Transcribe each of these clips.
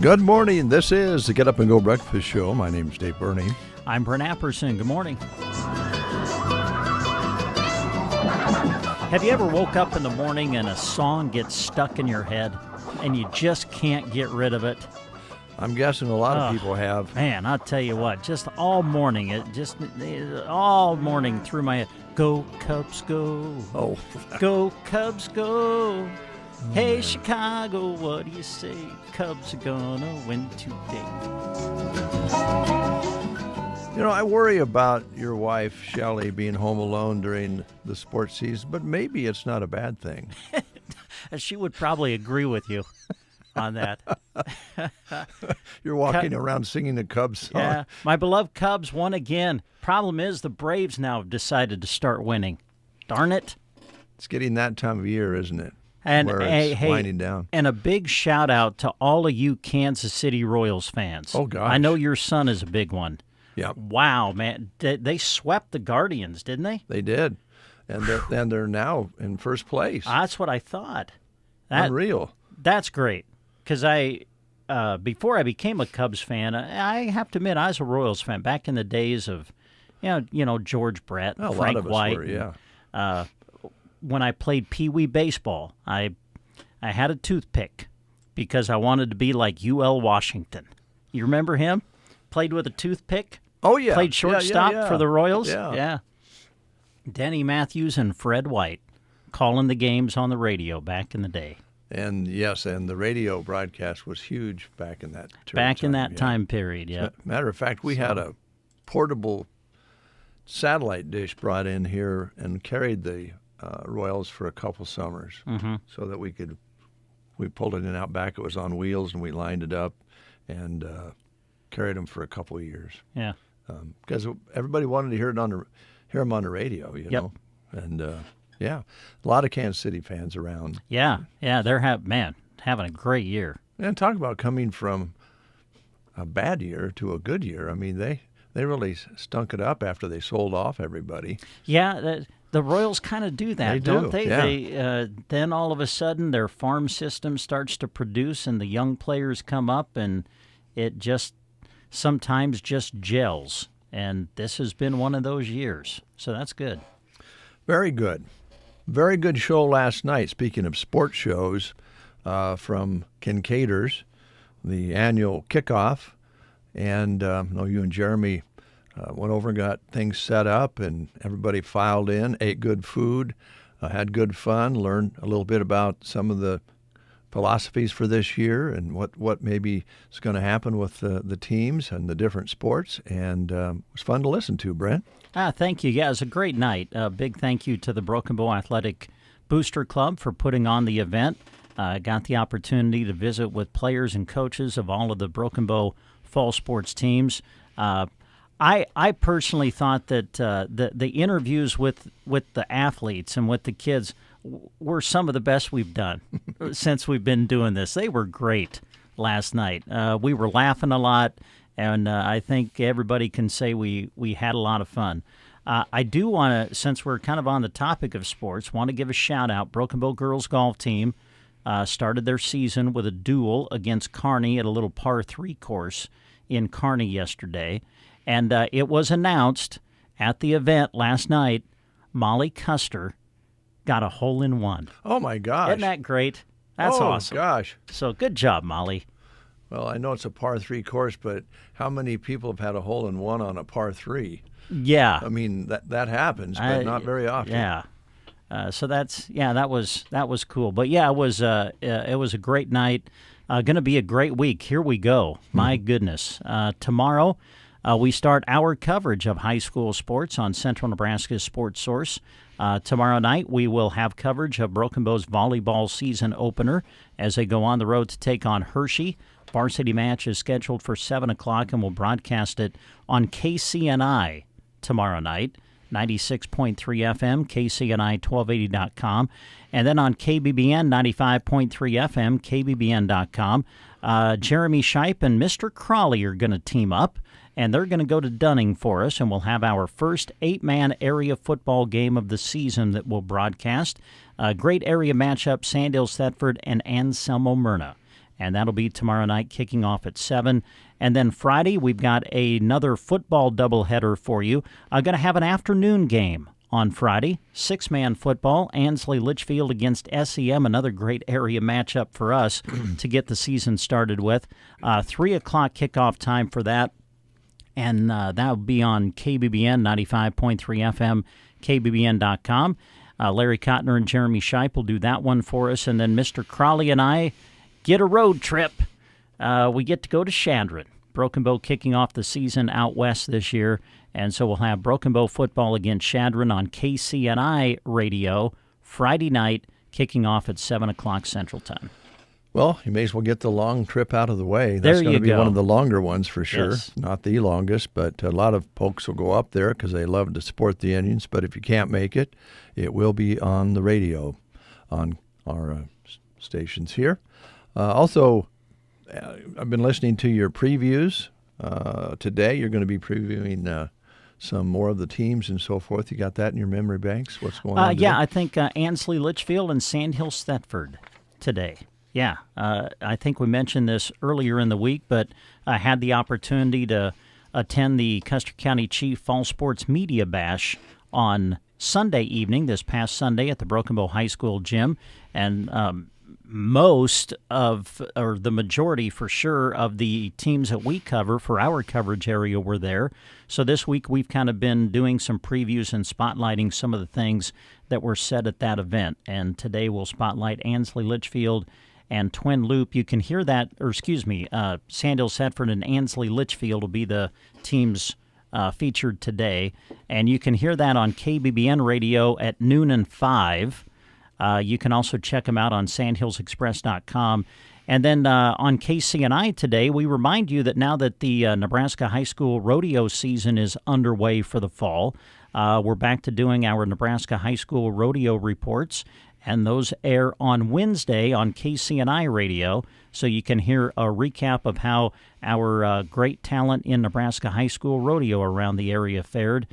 Good morning. This is the Get Up and Go Breakfast Show. My name's Dave Burney. I'm Brent Apperson. Good morning. Have you ever woke up in the morning and a song gets stuck in your head and you just can't get rid of it? I'm guessing a lot of people have. Man, I'll tell you what, just all morning through my head. Go Cubs, go. Oh. Go Cubs, go. Hey, Chicago, what do you say? Cubs are gonna win today. You know, I worry about your wife, Shelley, being home alone during the sports season, but maybe it's not a bad thing. She would probably agree with you on that. You're walking around singing the Cubs song. Yeah, my beloved Cubs won again. Problem is the Braves now have decided to start winning. Darn it. It's getting that time of year, isn't it? And where it's winding down. And a big shout out to all of you Kansas City Royals fans. Oh, gosh. I know your son is a big one. Yeah. Wow, man. They swept the Guardians, didn't they? They did. And they're now in first place. That's what I thought. Unreal. That's great. Because before I became a Cubs fan, I have to admit I was a Royals fan back in the days of, George Brett, Well, Frank a lot of us White. were, yeah. When I played Pee Wee baseball, I had a toothpick because I wanted to be like U.L. Washington. You remember him? Played with a toothpick. Oh, yeah. Played shortstop for the Royals. Yeah. Denny Matthews and Fred White calling the games on the radio back in the day. And yes, and the radio broadcast was huge back in that time period, yeah. Matter of fact, we had a portable satellite dish brought in here and carried the Royals for a couple summers, so that we pulled it in out back. It was on wheels, and we lined it up and carried them for a couple of years. Yeah, because everybody wanted to hear them on the radio, you know. And a lot of Kansas City fans around. Yeah, they're having a great year. And talk about coming from a bad year to a good year. I mean, they really stunk it up after they sold off everybody. Yeah. The Royals kind of do that, don't they? Yeah. Then all of a sudden their farm system starts to produce and the young players come up and it just sometimes just gels. And this has been one of those years. So that's good. Very good. Very good show last night. Speaking of sports shows, from Kincaiders, the annual kickoff. And I know you and Jeremy went over and got things set up, and everybody filed in, ate good food, had good fun, learned a little bit about some of the philosophies for this year and what maybe is going to happen with the teams and the different sports. And it was fun to listen to, Brent. Thank you. Yeah, it was a great night. Big thank you to the Broken Bow Athletic Booster Club for putting on the event. Got the opportunity to visit with players and coaches of all of the Broken Bow fall sports teams. I personally thought that the interviews with the athletes and with the kids were some of the best we've done since we've been doing this. They were great last night. We were laughing a lot, and I think everybody can say we had a lot of fun. I do want to, since we're kind of on the topic of sports, want to give a shout-out. Broken Bow girls golf team started their season with a duel against Kearney at a little par 3 course in Kearney yesterday. And it was announced at the event last night, Molly Custer got a hole-in-one. Oh, my gosh. Isn't that great? That's awesome. Oh, gosh. So good job, Molly. Well, I know it's a par 3 course, but how many people have had a hole-in-one on a par 3? Yeah. I mean, that happens, but not very often. Yeah. So that was cool. But yeah, it was a great night. Going to be a great week. Here we go. My goodness. Tomorrow, we start our coverage of high school sports on Central Nebraska's Sports Source. Tomorrow night, we will have coverage of Broken Bow's volleyball season opener as they go on the road to take on Hershey. Varsity match is scheduled for 7 o'clock, and we'll broadcast it on KCNI tomorrow night, 96.3 FM, KCNI1280.com, and then on KBBN 95.3 FM, KBBN.com. Jeremy Shipe and Mr. Crawley are going to team up, and they're going to go to Dunning for us, and we'll have our first 8-man area football game of the season that we'll broadcast. Great area matchup, Sandals Thetford and Anselmo Myrna. and that'll be tomorrow night kicking off at 7. And then Friday, we've got another football doubleheader for you. I'm going to have an afternoon game on Friday, 6-man football, Ansley Litchfield against SEM, another great area matchup for us to get the season started with. 3 o'clock kickoff time for that, and that'll be on KBBN 95.3 FM, KBBN.com. Larry Kottner and Jeremy Scheip will do that one for us, and then Mr. Crawley and I get a road trip. We get to go to Chandron. Broken Bow kicking off the season out west this year, and so we'll have Broken Bow football against Chandron on KCNI radio Friday night, kicking off at 7 o'clock Central Time. Well, you may as well get the long trip out of the way. There That's going to be you go. one of the longer ones for sure. Yes. Not the longest, but a lot of folks will go up there because they love to support the Indians. But if you can't make it, it will be on the radio on our stations here. Also, I've been listening to your previews. Today you're going to be previewing some more of the teams and so forth. You got that in your memory banks? What's going on today? Yeah, I think Ansley Litchfield and Sandhills Thetford today. Yeah, I think we mentioned this earlier in the week, but I had the opportunity to attend the Custer County Chief Fall Sports Media Bash on Sunday evening, this past Sunday at the Broken Bow High School gym, and most of, or the majority for sure, of the teams that we cover for our coverage area were there. So this week we've kind of been doing some previews and spotlighting some of the things that were said at that event. And today we'll spotlight Ansley Litchfield and Twin Loop. You can hear that, or excuse me, Sandhills Thetford and Ansley Litchfield will be the teams featured today. And you can hear that on KBBN radio at noon and 5. You can also check them out on sandhillsexpress.com. And then on KCNI today, we remind you that now that the Nebraska High School rodeo season is underway for the fall, we're back to doing our Nebraska High School rodeo reports, and those air on Wednesday on KCNI radio, so you can hear a recap of how our great talent in Nebraska High School rodeo around the area fared.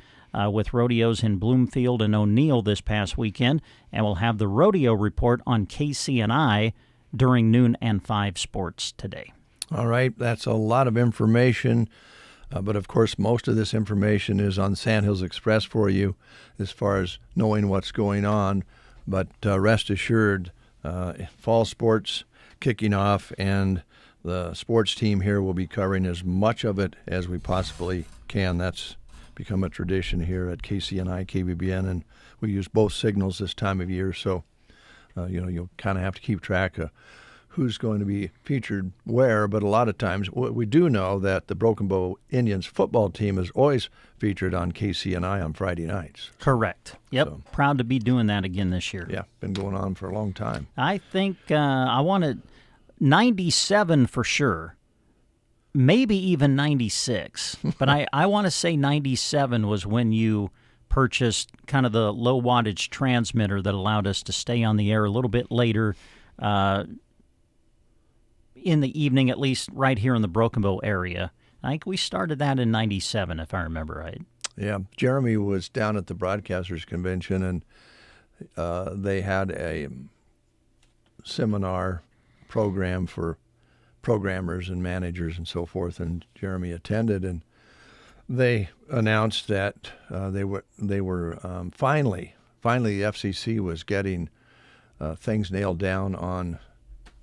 With rodeos in Bloomfield and O'Neill this past weekend, and we'll have the rodeo report on KCNI during noon and 5 sports today. All right, that's a lot of information, but of course most of this information is on Sandhills Express for you as far as knowing what's going on, but rest assured, fall sports kicking off, and the sports team here will be covering as much of it as we possibly can. That's become a tradition here at KCNI, KBBN, and we use both signals this time of year, so you'll kind of have to keep track of who's going to be featured where, but a lot of times we do know that the Broken Bow Indians football team is always featured on KCNI on Friday nights. Correct. Yep. So, proud to be doing that again this year. Yeah, been going on for a long time. I think I wanted 97 for sure. Maybe even 96, but I want to say 97 was when you purchased kind of the low wattage transmitter that allowed us to stay on the air a little bit later in the evening, at least right here in the Broken Bow area. I think we started that in 97, if I remember right. Yeah, Jeremy was down at the Broadcasters Convention, and they had a seminar program for programmers and managers and so forth, and Jeremy attended, and they announced that they were finally the FCC was getting things nailed down on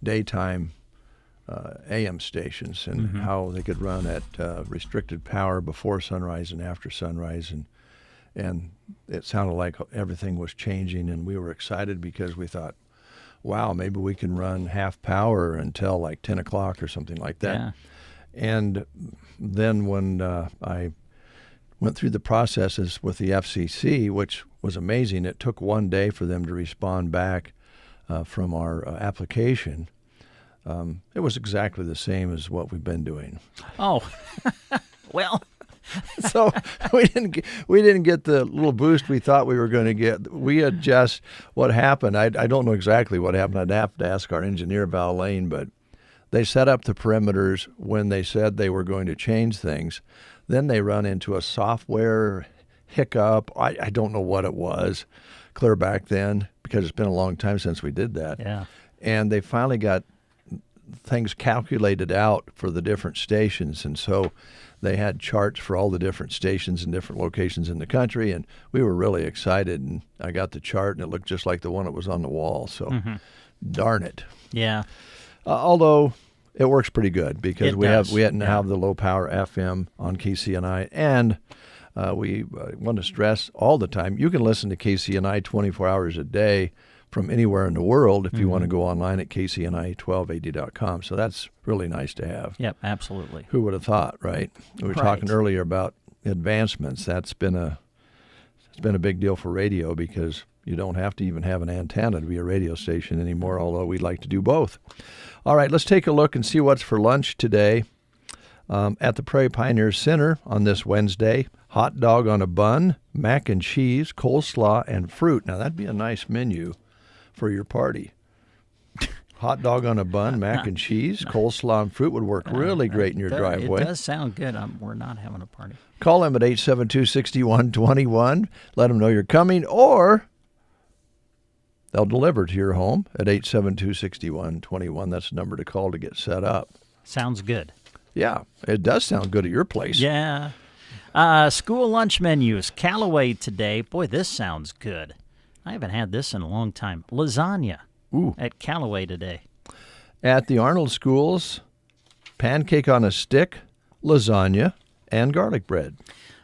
daytime AM stations and how they could run at restricted power before sunrise and after sunrise, and it sounded like everything was changing, and we were excited because we thought, wow, maybe we can run half power until like 10 o'clock or something like that. Yeah. And then when I went through the processes with the FCC, which was amazing, it took one day for them to respond back from our application. It was exactly the same as what we've been doing. Oh, well. So we didn't get the little boost we thought we were going to get. We had just, what happened, I don't know exactly what happened. I'd have to ask our engineer, Val Lane, but they set up the perimeters when they said they were going to change things. Then they run into a software hiccup. I don't know what it was, clear back then, because it's been a long time since we did that. Yeah. And they finally got things calculated out for the different stations, and so they had charts for all the different stations in different locations in the country, and we were really excited. And I got the chart, and it looked just like the one that was on the wall. So, darn it. Yeah. Although it works pretty good because It we does. have the low power FM on KCNI, and we want to stress all the time you can listen to KCNI 24 hours a day from anywhere in the world if you want to go online at KCNI1280.com. So that's really nice to have. Yep, absolutely. Who would have thought, right? We were talking earlier about advancements. It's been a big deal for radio because you don't have to even have an antenna to be a radio station anymore, although we'd like to do both. All right, let's take a look and see what's for lunch today. At the Prairie Pioneers Center on this Wednesday, hot dog on a bun, mac and cheese, coleslaw, and fruit. Now, that'd be a nice menu for your party. Hot dog on a bun, mac and cheese, coleslaw, and fruit would work really great in your driveway. It does sound good. We're not having a party. Call them at 872-6121. Let them know you're coming, or they'll deliver to your home at 872-6121. That's the number to call to get set up. Sounds good. Yeah, it does sound good at your place. Yeah. School lunch menus. Callaway today. Boy, this sounds good. I haven't had this in a long time. Lasagna at Callaway today. At the Arnold schools, pancake on a stick, lasagna, and garlic bread.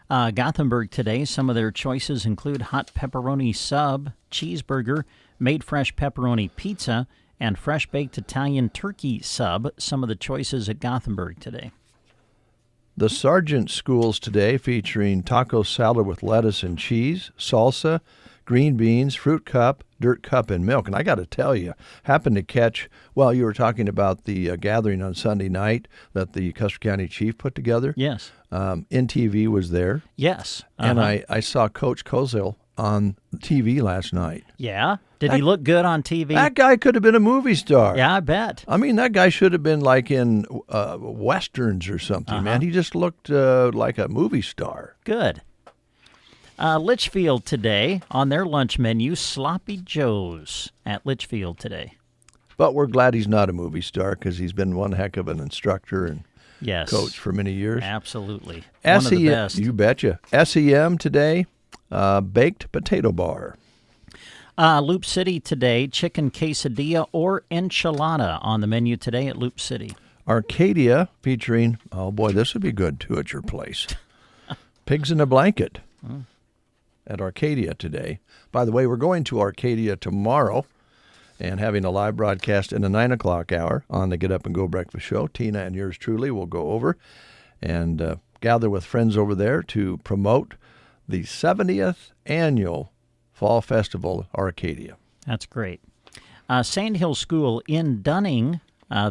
Gothenburg today, some of their choices include hot pepperoni sub, cheeseburger, made fresh pepperoni pizza, and fresh-baked Italian turkey sub, some of the choices at Gothenburg today. The Sargent schools today featuring taco salad with lettuce and cheese, salsa, green beans, fruit cup, dirt cup, and milk. And I got to tell you, happened to catch, well, you were talking about the gathering on Sunday night that the Custer County chief put together. Yes. NTV was there. Yes. And I saw Coach Kozel on TV last night. Yeah? Did he look good on TV? That guy could have been a movie star. Yeah, I bet. I mean, that guy should have been like in Westerns or something, man. He just looked like a movie star. Good. Litchfield today, on their lunch menu, Sloppy Joe's at Litchfield today. But we're glad he's not a movie star because he's been one heck of an instructor and coach for many years. Absolutely. One of the best. You betcha. SEM today, baked potato bar. Loop City today, chicken quesadilla or enchilada on the menu today at Loop City. Arcadia featuring, oh boy, this would be good too at your place. Pigs in a blanket at Arcadia today. By the way, we're going to Arcadia tomorrow and having a live broadcast in the 9 o'clock hour on the Get Up and Go Breakfast Show. Tina and yours truly will go over and gather with friends over there to promote the 70th annual Fall Festival Arcadia. That's great. Sandhill School in Dunning,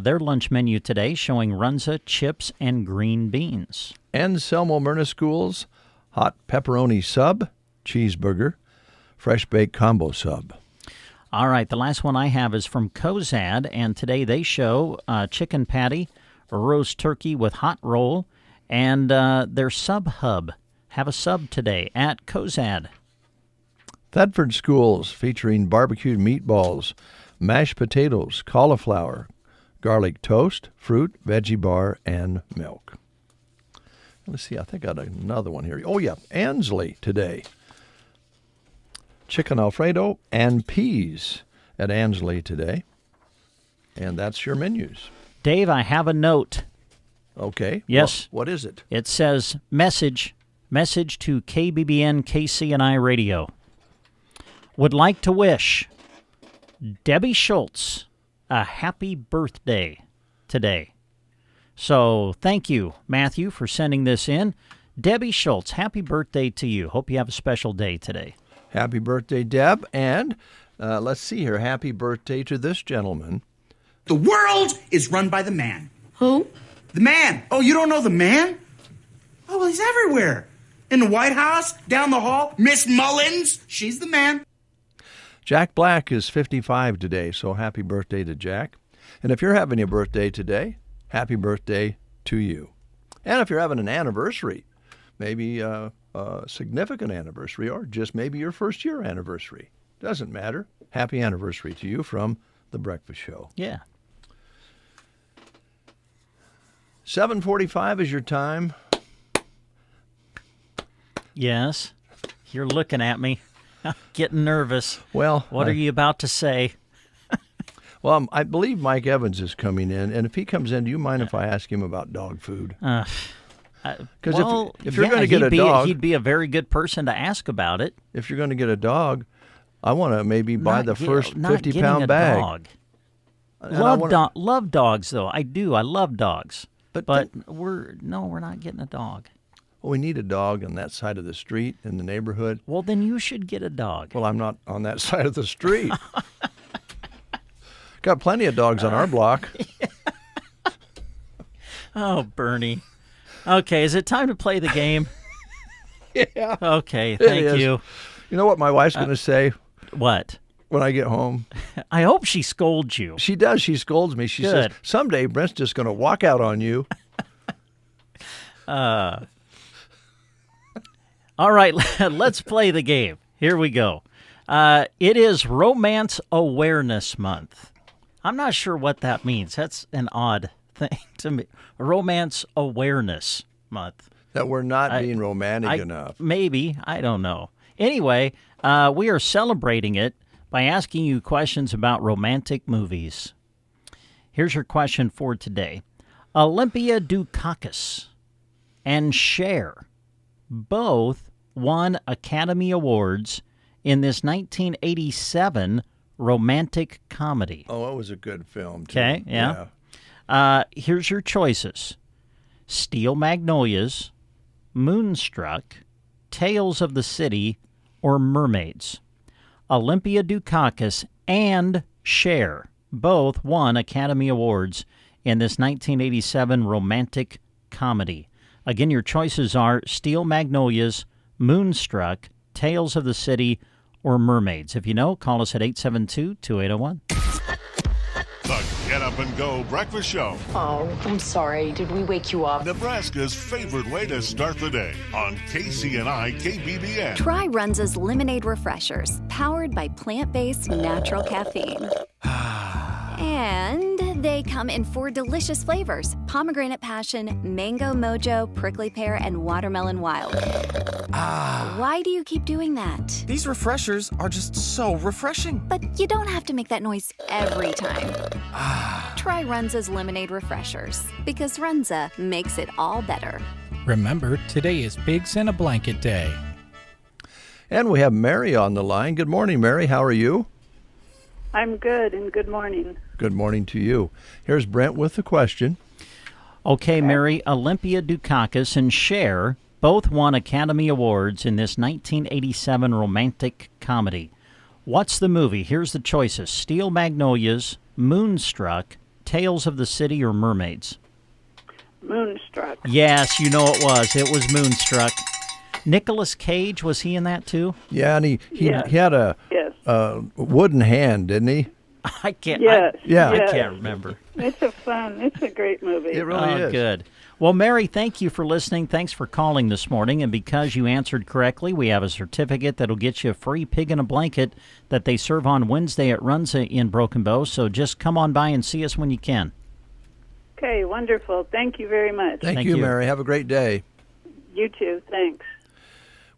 their lunch menu today showing runza, chips, and green beans. And Selmo Myrna Schools, hot pepperoni sub, cheeseburger, fresh baked combo sub. All right, the last one I have is from Cozad, and today they show chicken patty, roast turkey with hot roll, and their sub hub. Have a sub today at Cozad. Thedford Schools featuring barbecued meatballs, mashed potatoes, cauliflower, garlic toast, fruit, veggie bar, and milk. Let's see, I think I got another one here. Oh, yeah, Ansley today. Chicken Alfredo and peas at Ansley today. And that's your menus. Dave, I have a note. Okay. Yes. What is it? It says, message to KBBN KCNI Radio. Would like to wish Debbie Schultz a happy birthday today. So thank you, Matthew, for sending this in. Debbie Schultz, happy birthday to you. Hope you have a special day today. Happy birthday, Deb. And let's see here. Happy birthday to this gentleman. The world is run by the man. Who? The man. Oh, you don't know the man? Oh, well, he's everywhere. In the White House, down the hall, Miss Mullins, she's the man. Jack Black is 55 today, so happy birthday to Jack. And if you're having a birthday today, happy birthday to you. And if you're having an anniversary, maybe a significant anniversary or just maybe your first year anniversary, doesn't matter. Happy anniversary to you from The Breakfast Show. Yeah. 7:45 is your time. Yes. You're looking at me. Getting nervous. Well, what are you about to say? Well, I believe Mike Evans is coming in, and if he comes in, do you mind if I ask him about dog food? Because if you're going to get a dog, he'd be a very good person to ask about it. If you're going to get a dog, I want to maybe buy the first 50-pound bag. Dog. Love dogs, though. I do. I love dogs. But we're not getting a dog. Well, we need a dog on that side of the street in the neighborhood. Well, then you should get a dog. Well, I'm not on that side of the street. Got plenty of dogs on our block. Oh, Bernie. Okay, is it time to play the game? Yeah. Okay, thank you. You know what my wife's going to say? What? When I get home. I hope she scolds you. She does. She scolds me. She says, someday Brent's just going to walk out on you. All right, let's play the game. Here we go. It is Romance Awareness Month. I'm not sure what that means. That's an odd thing to me. Romance Awareness Month. That we're not being romantic enough. Maybe. I don't know. Anyway, we are celebrating it by asking you questions about romantic movies. Here's your question for today. Olympia Dukakis and Cher both won Academy Awards in this 1987 romantic comedy. Oh, it was a good film, too. Okay, yeah. Here's your choices. Steel Magnolias, Moonstruck, Tales of the City, or Mermaids. Olympia Dukakis and Cher both won Academy Awards in this 1987 romantic comedy. Again, your choices are Steel Magnolias, Moonstruck, Tales of the City, or Mermaids. If you know, call us at 872-2801. The Get Up and Go Breakfast Show. Oh, I'm sorry. Did we wake you up? Nebraska's favorite way to start the day on KCNI KBBN. Try Runza's Lemonade Refreshers, powered by plant-based natural caffeine. And they come in 4 delicious flavors: pomegranate passion, mango mojo, prickly pear, and watermelon wild. Why do you keep doing that? These refreshers are just so refreshing. But you don't have to make that noise every time. Try Runza's Lemonade Refreshers, because Runza makes it all better. Remember, today is Pigs in a Blanket Day. And we have Mary on the line. Good morning, Mary. How are you? I'm good, and good morning. Good morning to you. Here's Brent with the question. Okay, Mary, Olympia Dukakis and Cher both won Academy Awards in this 1987 romantic comedy. What's the movie? Here's the choices. Steel Magnolias, Moonstruck, Tales of the City, or Mermaids? Moonstruck. Yes, you know it was. It was Moonstruck. Nicolas Cage, was he in that too? Yeah, and he had a wooden hand, didn't he? I can't. Yes. I can't remember. It's a great movie. It really is. Good. Well, Mary, thank you for listening. Thanks for calling this morning. And because you answered correctly, we have a certificate that'll get you a free pig in a blanket that they serve on Wednesday at Runza in Broken Bow. So just come on by and see us when you can. Okay, wonderful. Thank you very much. Thank you, Mary. Have a great day. You too. Thanks.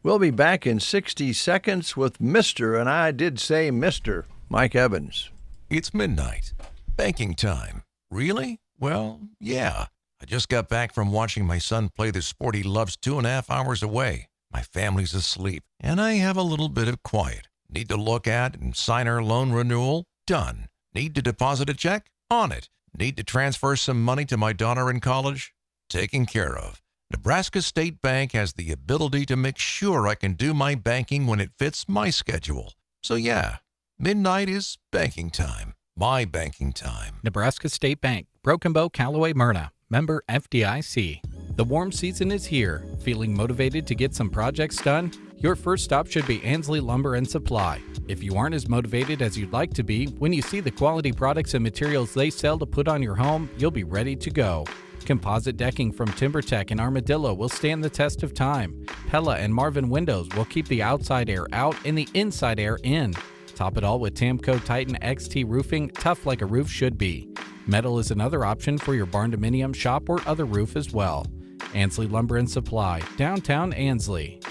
We'll be back in 60 seconds with Mr., and I did say Mr., Mike Evans. It's midnight. Banking time. Really? Well, yeah. I just got back from watching my son play the sport he loves 2.5 hours away. My family's asleep, and I have a little bit of quiet. Need to look at and sign our loan renewal? Done. Need to deposit a check? On it. Need to transfer some money to my daughter in college? Taken care of. Nebraska State Bank has the ability to make sure I can do my banking when it fits my schedule. So yeah, midnight is banking time. My banking time. Nebraska State Bank, Broken Bow, Callaway, Myrna. Member FDIC. The warm season is here. Feeling motivated to get some projects done? Your first stop should be Ansley Lumber and Supply. If you aren't as motivated as you'd like to be, when you see the quality products and materials they sell to put on your home, you'll be ready to go. Composite decking from TimberTech and Armadillo will stand the test of time. Pella and Marvin windows will keep the outside air out and the inside air in. Top it all with Tamco Titan XT roofing, tough like a roof should be. Metal is another option for your barn dominium, shop, or other roof as well. Ansley Lumber and Supply, downtown Ansley.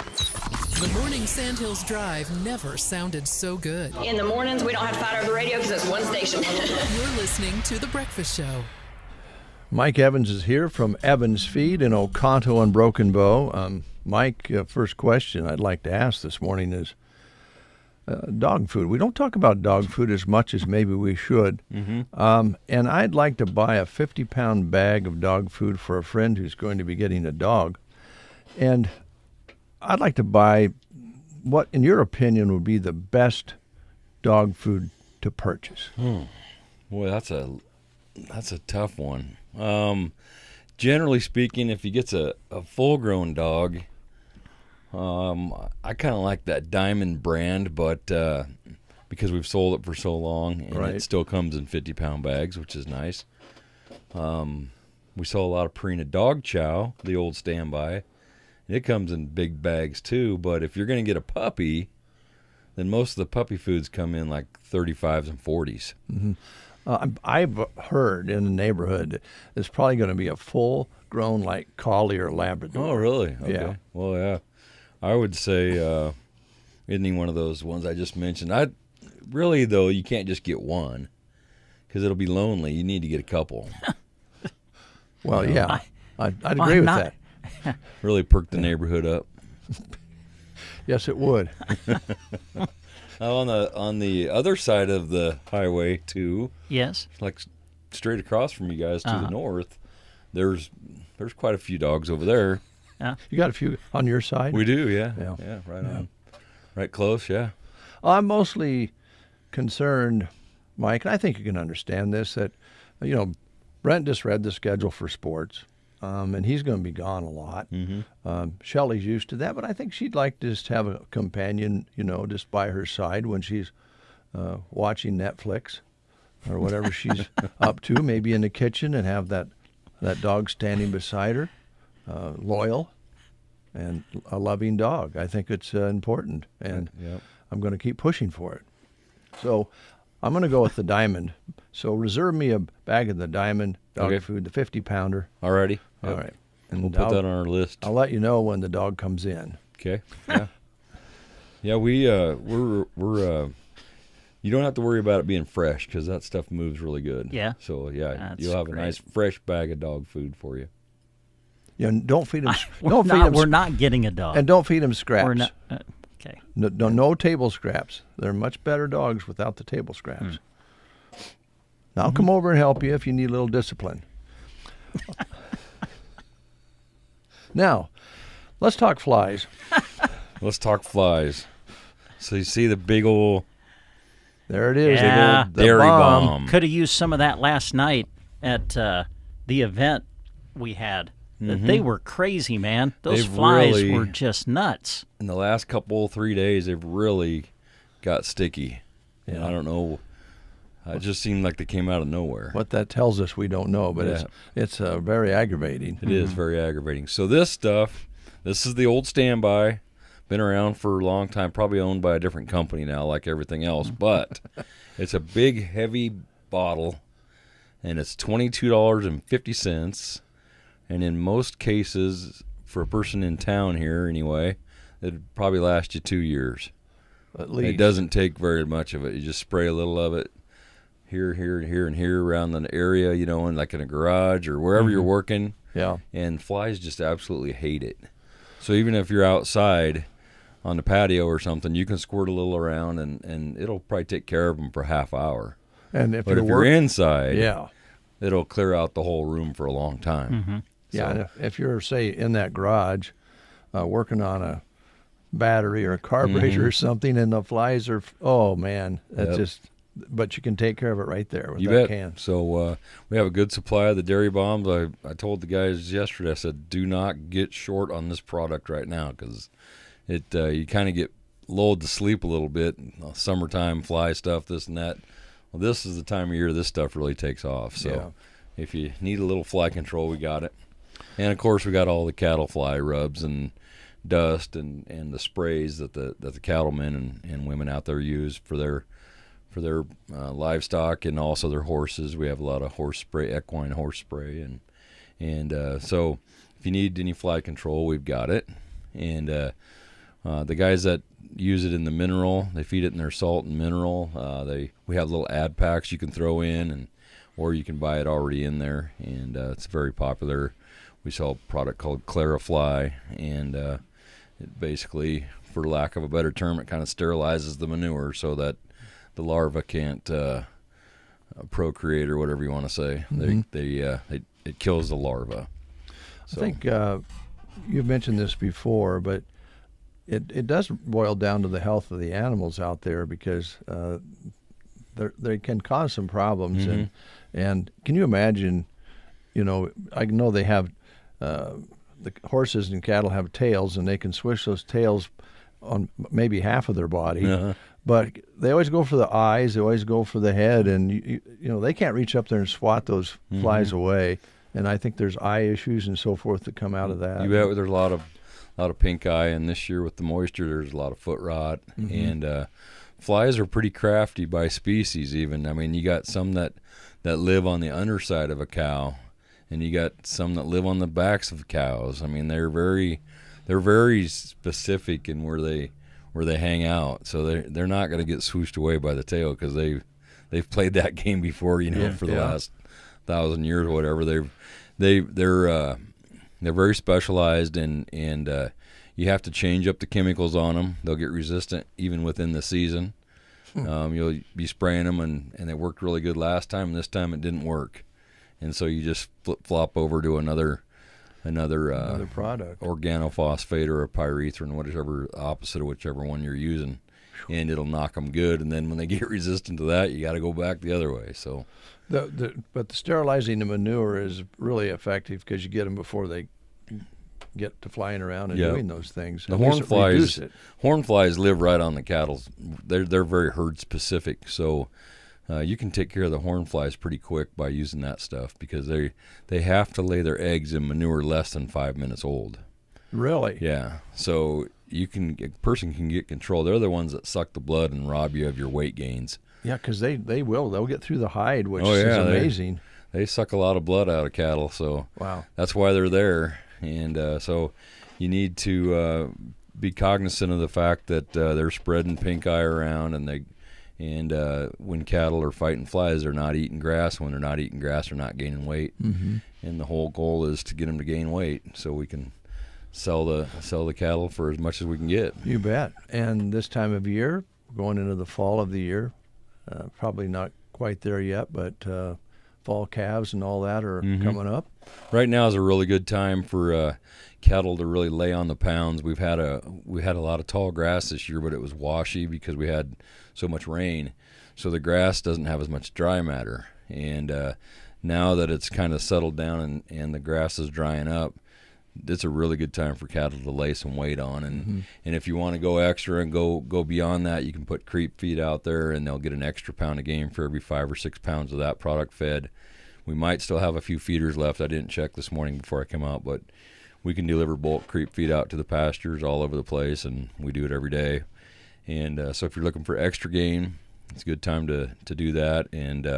The morning Sandhills Drive never sounded so good. In the mornings, we don't have to fight over the radio because it's one station. You're listening to The Breakfast Show. Mike Evans is here from Evans Feed in Oconto and Broken Bow. Mike, first question I'd like to ask this morning is dog food. We don't talk about dog food as much as maybe we should. And I'd like to buy a 50-pound bag of dog food for a friend who's going to be getting a dog. And I'd like to buy what, in your opinion, would be the best dog food to purchase. Boy, that's a tough one. Generally speaking, if he gets a full-grown dog, I kind of like that Diamond brand, but because we've sold it for so long, and it still comes in 50-pound bags, which is nice. We sell a lot of Purina dog chow, the old standby. It comes in big bags too, but if you're going to get a puppy, then most of the puppy foods come in like 35s and 40s. I've heard in the neighborhood it's probably going to be a full-grown like collie or Labrador. Oh, really? Okay. Yeah. Well, yeah. I would say any one of those ones I just mentioned. Really, though, you can't just get one because it'll be lonely. You need to get a couple. Well, yeah. I'd agree with that. Really perk the neighborhood up. Yes, it would. Now, on the other side of the highway, too. Yes. Like straight across from you guys to the north, there's quite a few dogs over there. Yeah. You got a few on your side? We do, yeah. Yeah, right on. Right close, yeah. I'm mostly concerned, Mike, and I think you can understand this, that, Brent just read the schedule for sports, and he's going to be gone a lot. Shelley's used to that, but I think she'd like to just have a companion, just by her side when she's watching Netflix or whatever she's up to, maybe in the kitchen, and have that dog standing beside her, loyal and a loving dog. I think it's important, and I'm going to keep pushing for it. So I'm going to go with the Diamond. So reserve me a bag of the Diamond dog food, the 50-pounder. Alrighty. All right. And we'll put that on our list. I'll let you know when the dog comes in. Okay. Yeah. Yeah, we're you don't have to worry about it being fresh because that stuff moves really good. Yeah. So, That's you'll have great. a nice fresh bag of dog food for you. Don't feed him. We're not getting a dog. And don't feed him scraps. We're not. Okay. No table scraps. They're much better dogs without the table scraps. Now, I'll come over and help you if you need a little discipline. Now, let's talk flies. Let's talk flies. So you see the big old... There it is. Yeah. The dairy bomb. Could have used some of that last night at the event we had. They were crazy, man. Those flies were just nuts. In the last 3 days, they've really got sticky. Yeah. And I don't know. It just seemed like they came out of nowhere. What that tells us, we don't know, but it's very aggravating. It is very aggravating. So this is the old standby. Been around for a long time, probably owned by a different company now, like everything else. But it's a big, heavy bottle, and it's $22.50. And in most cases, for a person in town here anyway, it'd probably last you 2 years. At least. It doesn't take very much of it. You just spray a little of it here, and here around the area, and like in a garage or wherever you're working. Yeah. And flies just absolutely hate it. So even if you're outside on the patio or something, you can squirt a little around, and it'll probably take care of them for a half hour. And if you're inside, yeah, it'll clear out the whole room for a long time. Yeah, if you're, say, in that garage working on a battery or a carburetor or something, and the flies are, oh, man, that's just, but you can take care of it right there with that can. So we have a good supply of the dairy bombs. I told the guys yesterday, I said, do not get short on this product right now because you kind of get lulled to sleep a little bit. Summertime fly stuff, this and that. Well, this is the time of year this stuff really takes off. So if you need a little fly control, we got it. And, of course, we got all the cattle fly rubs and dust and the sprays that the cattlemen and women out there use for their livestock and also their horses. We have a lot of horse spray, equine horse spray, and so if you need any fly control, we've got it. And the guys that use it in the mineral, they feed it in their salt and mineral. We have little ad packs you can throw in, or you can buy it already in there, and it's very popular. We sell a product called Clarifly, and it basically, for lack of a better term, it kind of sterilizes the manure so that the larva can't procreate, or whatever you want to say. It kills the larva. So. I think you've mentioned this before, but it does boil down to the health of the animals out there, because they can cause some problems. Mm-hmm. And can you imagine, I know they have, the horses and cattle have tails, and they can swish those tails on maybe half of their body. Uh-huh. But they always go for the eyes, they always go for the head, and they can't reach up there and swat those flies away. And I think there's eye issues and so forth that come out of that. You bet. There's a lot of pink eye, and this year with the moisture, there's a lot of foot rot. Mm-hmm. And flies are pretty crafty by species. Even, I mean, you got some that live on the underside of a cow, and you got some that live on the backs of cows. I mean, they're very specific in where they hang out. So they're not going to get swooshed away by the tail, because they've played that game before, for the last 1,000 years or whatever. They're very specialized, and you have to change up the chemicals on them. They'll get resistant even within the season. You'll be spraying them, and they worked really good last time, and this time it didn't work. And so you just flip-flop over to another product, organophosphate or a pyrethrin, whatever, opposite of whichever one you're using, and it'll knock them good. And then when they get resistant to that, you got to go back the other way. So, but the sterilizing the manure is really effective, because you get them before they get to flying around and doing those things. The horn flies live right on the cattle. They're very herd specific, so. You can take care of the horn flies pretty quick by using that stuff, because they have to lay their eggs in manure less than 5 minutes old. Really? Yeah. So a person can get control. They're the ones that suck the blood and rob you of your weight gains. Yeah, because they'll get through the hide, which is amazing. They suck a lot of blood out of cattle, so wow, that's why they're there. And so you need to be cognizant of the fact that they're spreading pink eye around, and when cattle are fighting flies, they're not eating grass. When they're not eating grass, they're not gaining weight. Mm-hmm. And the whole goal is to get them to gain weight, so we can sell the cattle for as much as we can get. You bet. And this time of year, going into the fall of the year, probably not quite there yet, but fall calves and all that are coming up. Right now is a really good time for cattle to really lay on the pounds. We had a lot of tall grass this year, but it was washy because we had so much rain, so the grass doesn't have as much dry matter. And now that it's kind of settled down and the grass is drying up, it's a really good time for cattle to lay some weight on. And if you want to go extra and go beyond that, you can put creep feed out there, and they'll get an extra pound of game for every 5 or 6 pounds of that product fed. We might still have a few feeders left. I didn't check this morning before I came out, but we can deliver bulk creep feed out to the pastures all over the place, and we do it every day. And so if you're looking for extra gain, it's a good time to do that. And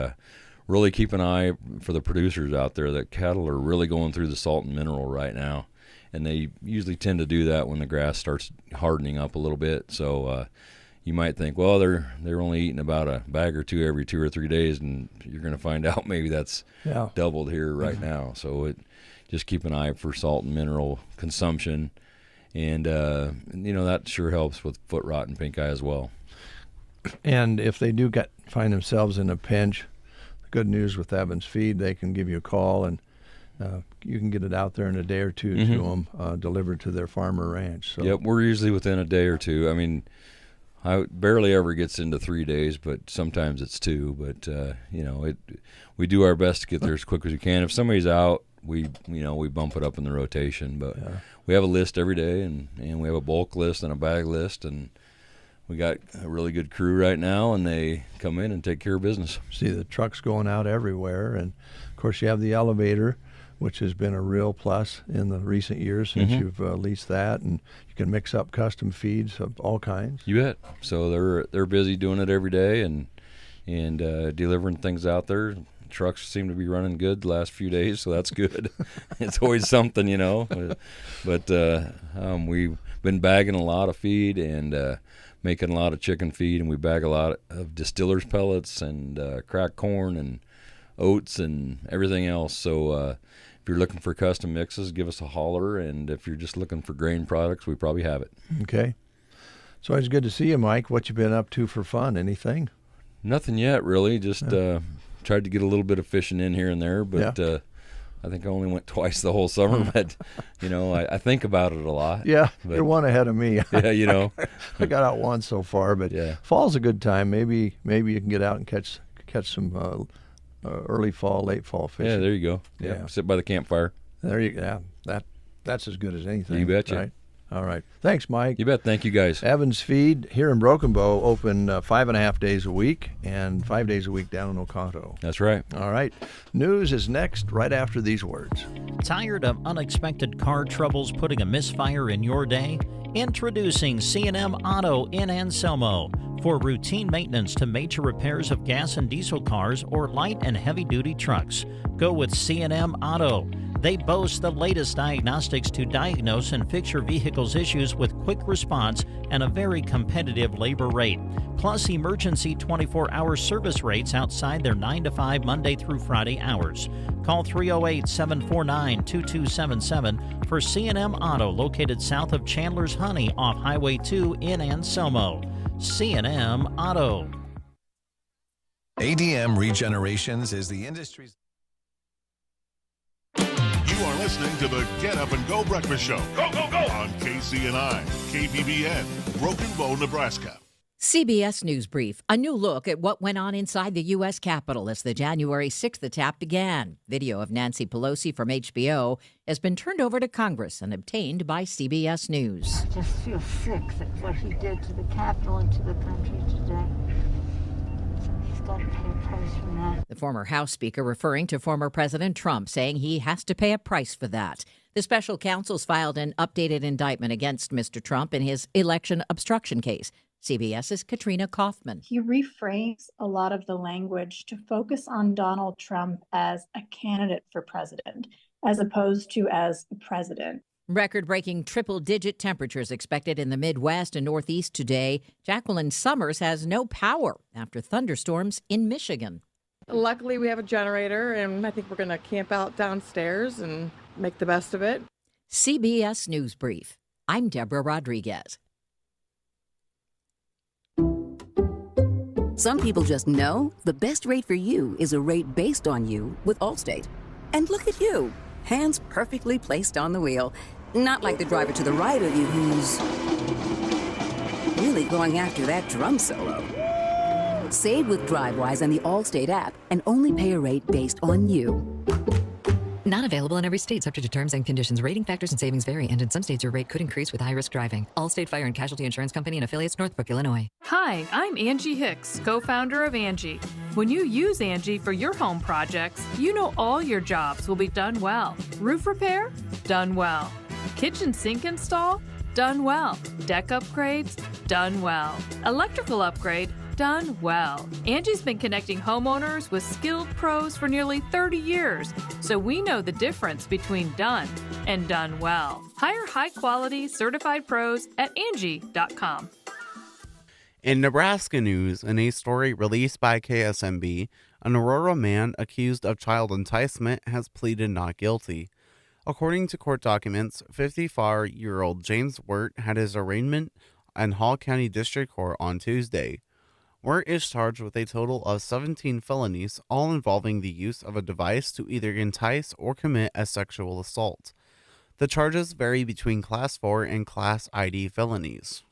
really keep an eye for the producers out there. That cattle are really going through the salt and mineral right now, and they usually tend to do that when the grass starts hardening up a little bit. So you might think, well, they're only eating about a bag or two every 2 or 3 days, and you're going to find out maybe that's doubled here right now. So just keep an eye for salt and mineral consumption, and that sure helps with foot rot and pink eye as well. And if they do find themselves in a pinch, the good news with Evans Feed, they can give you a call, and you can get it out there in a day or two to them, delivered to their farm or ranch. So. Yep, we're usually within a day or two. I mean, I barely ever gets into 3 days, but sometimes it's 2. But we do our best to get there as quick as we can. If somebody's out, we bump it up in the rotation. But we have a list every day, and we have a bulk list and a bag list, and we got a really good crew right now, and they come in and take care of business. See the trucks going out everywhere, and of course you have the elevator, which has been a real plus in the recent years since you've leased that, and you can mix up custom feeds of all kinds. You bet. So they're busy doing it every day, and and delivering things out there. Trucks seem to be running good the last few days, so that's good. It's always something, you know. But we've been bagging a lot of feed and making a lot of chicken feed, and we bag a lot of distillers pellets and cracked corn and oats and everything else. So if you're looking for custom mixes, give us a holler, and if you're just looking for grain products, we probably have it. Okay. So it's good to see you, Mike. What you been up to for fun? Anything? Nothing yet, really. Just tried to get a little bit of fishing in here and there, but I think I only went twice the whole summer. But, you know, I think about it a lot. Yeah, but, you're one ahead of me. Yeah, you know. I got out once so far, but fall's a good time. Maybe you can get out and catch some early fall, late fall fishing. Yeah, there you go. Yeah, sit by the campfire. There you go. Yeah, that's as good as anything. You betcha. Right? All right. Thanks, Mike. You bet. Thank you, guys. Evans Feed here in Broken Bow open 5.5 days a week and 5 days a week down in Oconto. That's right. All right. News is next right after these words. Tired of unexpected car troubles putting a misfire in your day? Introducing C&M Auto in Anselmo. For routine maintenance to major repairs of gas and diesel cars or light and heavy-duty trucks, go with C&M Auto. They boast the latest diagnostics to diagnose and fix your vehicle's issues with quick response and a very competitive labor rate. Plus emergency 24-hour service rates outside their 9 to 5 Monday through Friday hours. Call 308-749-2277 for C&M Auto, located south of Chandler's Honey off Highway 2 in Anselmo. C&M Auto. ADM Regenerations is the industry's... You are listening to the Get Up and Go Breakfast Show. Go, go, go! On KCNI, KBBN, Broken Bow, Nebraska. CBS News Brief, a new look at what went on inside the U.S. Capitol as the January 6th attack began. Video of Nancy Pelosi from HBO has been turned over to Congress and obtained by CBS News. I just feel sick at what he did to the Capitol and to the country today. He's got to pay a price for that. The former House Speaker referring to former President Trump, saying he has to pay a price for that. The special counsel's filed an updated indictment against Mr. Trump in his election obstruction case. CBS's Katrina Kaufman. He reframes a lot of the language to focus on Donald Trump as a candidate for president, as opposed to as a president. Record-breaking triple-digit temperatures expected in the Midwest and Northeast today. Jacqueline Summers has no power after thunderstorms in Michigan. Luckily, we have a generator, and I think we're going to camp out downstairs and make the best of it. CBS News Brief. I'm Deborah Rodriguez. Some people just know the best rate for you is a rate based on you with Allstate. And look at you, hands perfectly placed on the wheel. Not like the driver to the right of you who's really going after that drum solo. Save with DriveWise and the Allstate app and only pay a rate based on you. Not available in every state, subject to terms and conditions. Rating factors and savings vary, and in some states your rate could increase with high-risk driving. Allstate Fire and Casualty Insurance Company and affiliates, Northbrook, Illinois. Hi, I'm Angie Hicks, co-founder of Angie. When you use Angie for your home projects, you know all your jobs will be done well. Roof repair? Done well. Kitchen sink install? Done well. Deck upgrades? Done well. Electrical upgrade? Done well. Angie's been connecting homeowners with skilled pros for nearly 30 years, so we know the difference between done and done well. Hire high-quality, certified pros at Angie.com. In Nebraska news, in a story released by KSMB, an Aurora man accused of child enticement has pleaded not guilty. According to court documents, 54-year-old James Wirt had his arraignment in Hall County District Court on Tuesday. Wirt is charged with a total of 17 felonies, all involving the use of a device to either entice or commit a sexual assault. The charges vary between Class 4 and Class ID felonies.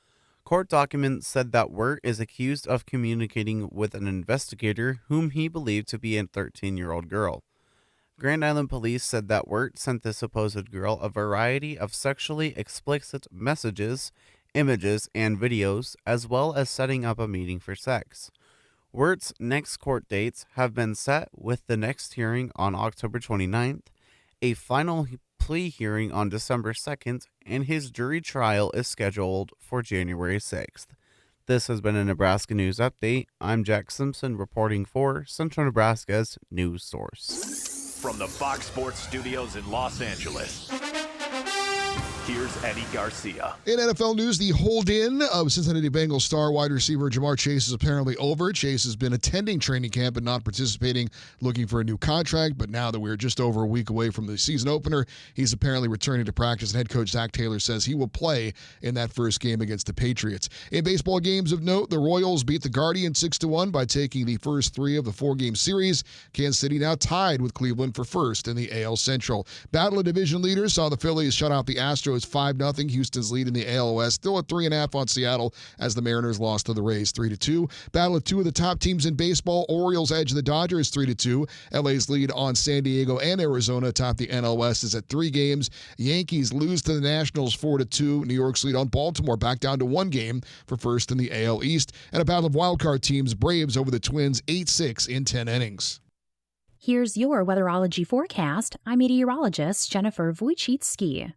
Court documents said that Wirt is accused of communicating with an investigator whom he believed to be a 13-year-old girl. Grand Island Police said that Wirt sent the supposed girl a variety of sexually explicit messages, images, and videos, as well as setting up a meeting for sex. Wirt's next court dates have been set, with the next hearing on October 29th, a final plea hearing on December 2nd, and his jury trial is scheduled for January 6th. This has been a Nebraska News Update. I'm Jack Simpson reporting for Central Nebraska's news source. From the Fox Sports Studios in Los Angeles, here's Eddie Garcia. In NFL news, the hold-in of Cincinnati Bengals star wide receiver Jamar Chase is apparently over. Chase has been attending training camp and not participating, looking for a new contract. But now that we're just over a week away from the season opener, he's apparently returning to practice. And head coach Zach Taylor says he will play in that first game against the Patriots. In baseball games of note, the Royals beat the Guardians 6-1 by taking the first 3 of the 4-game series. Kansas City now tied with Cleveland for first in the AL Central. Battle of division leaders saw the Phillies shut out the Astros 5-0. Houston's lead in the AL West still at 3.5 on Seattle as the Mariners lost to the Rays 3-2. Battle of 2 of the top teams in baseball. Orioles edge the Dodgers 3-2. LA's lead on San Diego and Arizona atop the NL West is at 3 games. Yankees lose to the Nationals 4-2. New York's lead on Baltimore back down to 1 game for first in the AL East. And a battle of wildcard teams. Braves over the Twins 8-6 in 10 innings. Here's your weatherology forecast. I'm meteorologist Jennifer Wojcicki.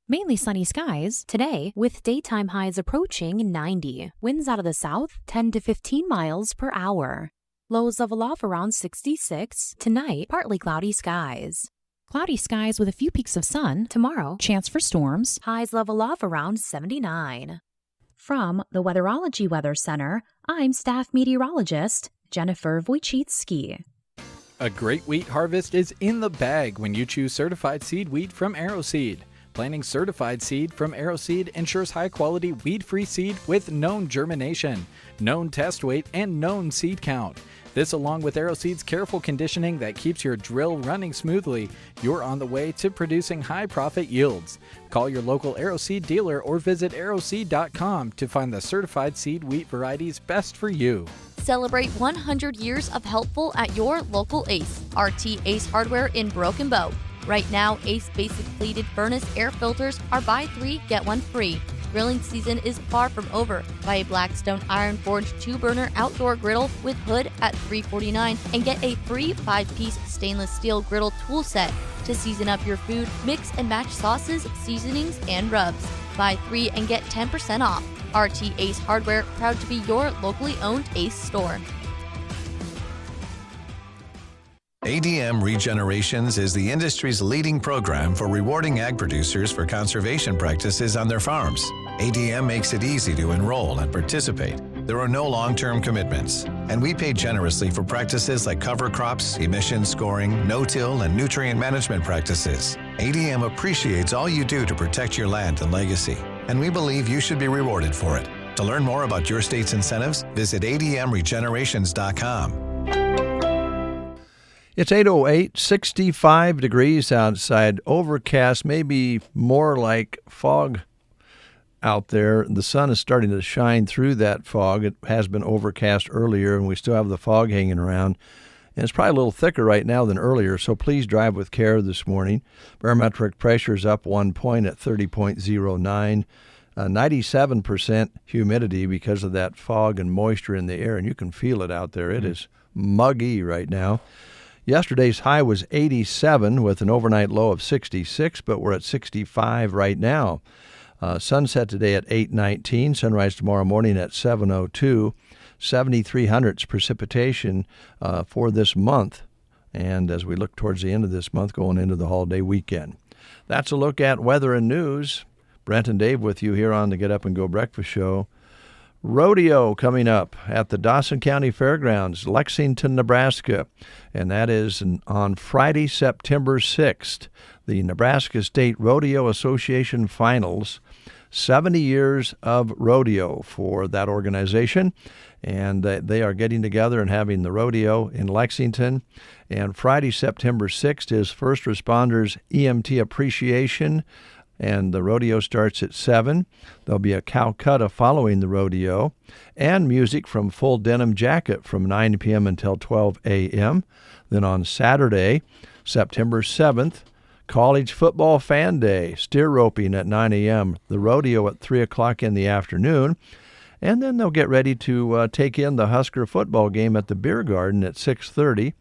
Mainly sunny skies today with daytime highs approaching 90. Winds out of the south 10 to 15 miles per hour. Lows level off around 66. Tonight, partly cloudy skies. Cloudy skies with a few peaks of sun. Tomorrow, chance for storms. Highs level off around 79. From the Weatherology Weather Center, I'm staff meteorologist Jennifer Wojcicki. A great wheat harvest is in the bag when you choose certified seed wheat from AeroSeed. Planting certified seed from AeroSeed ensures high-quality weed-free seed with known germination, known test weight, and known seed count. This, along with AeroSeed's careful conditioning that keeps your drill running smoothly, you're on the way to producing high-profit yields. Call your local AeroSeed dealer or visit aeroseed.com to find the certified seed wheat varieties best for you. Celebrate 100 years of helpful at your local Ace. RT Ace Hardware in Broken Bow. Right now, Ace Basic Plated Furnace Air Filters are buy 3, get 1 free. Grilling season is far from over. Buy a Blackstone Iron Forge 2-burner outdoor griddle with hood at $349 and get a free 5-piece stainless steel griddle tool set to season up your food, mix and match sauces, seasonings, and rubs. Buy 3 and get 10% off. RT Ace Hardware, proud to be your locally owned Ace store. ADM Regenerations is the industry's leading program for rewarding ag producers for conservation practices on their farms. ADM makes it easy to enroll and participate. There are no long-term commitments, and we pay generously for practices like cover crops, emission scoring, no-till, and nutrient management practices. ADM appreciates all you do to protect your land and legacy, and we believe you should be rewarded for it. To learn more about your state's incentives, visit admregenerations.com. It's 8:08, 65 degrees outside, overcast, maybe more like fog out there. The sun is starting to shine through that fog. It has been overcast earlier, and we still have the fog hanging around. And it's probably a little thicker right now than earlier, so please drive with care this morning. Barometric pressure is up 1 point at 30.09. 97% humidity because of that fog and moisture in the air, and you can feel it out there. It is muggy right now. Yesterday's high was 87 with an overnight low of 66, but we're at 65 right now. Sunset today at 8:19, sunrise tomorrow morning at 7:02, 7,300 precipitation for this month. And as we look towards the end of this month, going into the holiday weekend. That's a look at weather and news. Brent and Dave with you here on the Get Up and Go Breakfast Show. Rodeo coming up at the Dawson County Fairgrounds, Lexington, Nebraska, and that is on Friday, September 6th. The Nebraska State Rodeo Association Finals, 70 years of rodeo for that organization, and they are getting together and having the rodeo in Lexington. And Friday, September 6th is First Responders EMT Appreciation, and the rodeo starts at 7. There'll be a Calcutta following the rodeo, and music from Full Denim Jacket from 9 p.m. until 12 a.m. Then on Saturday, September 7th, College Football Fan Day, steer roping at 9 a.m., the rodeo at 3 o'clock in the afternoon, and then they'll get ready to take in the Husker football game at the Beer Garden at 6:30.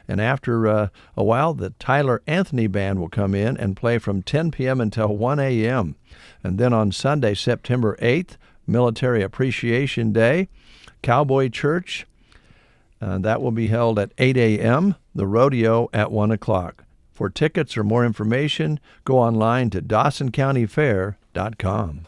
And after a while, the Tyler Anthony Band will come in and play from 10 p.m. until 1 a.m. And then on Sunday, September 8th, Military Appreciation Day. Cowboy Church, that will be held at 8 a.m., the rodeo at 1 o'clock. For tickets or more information, go online to DawsonCountyFair.com.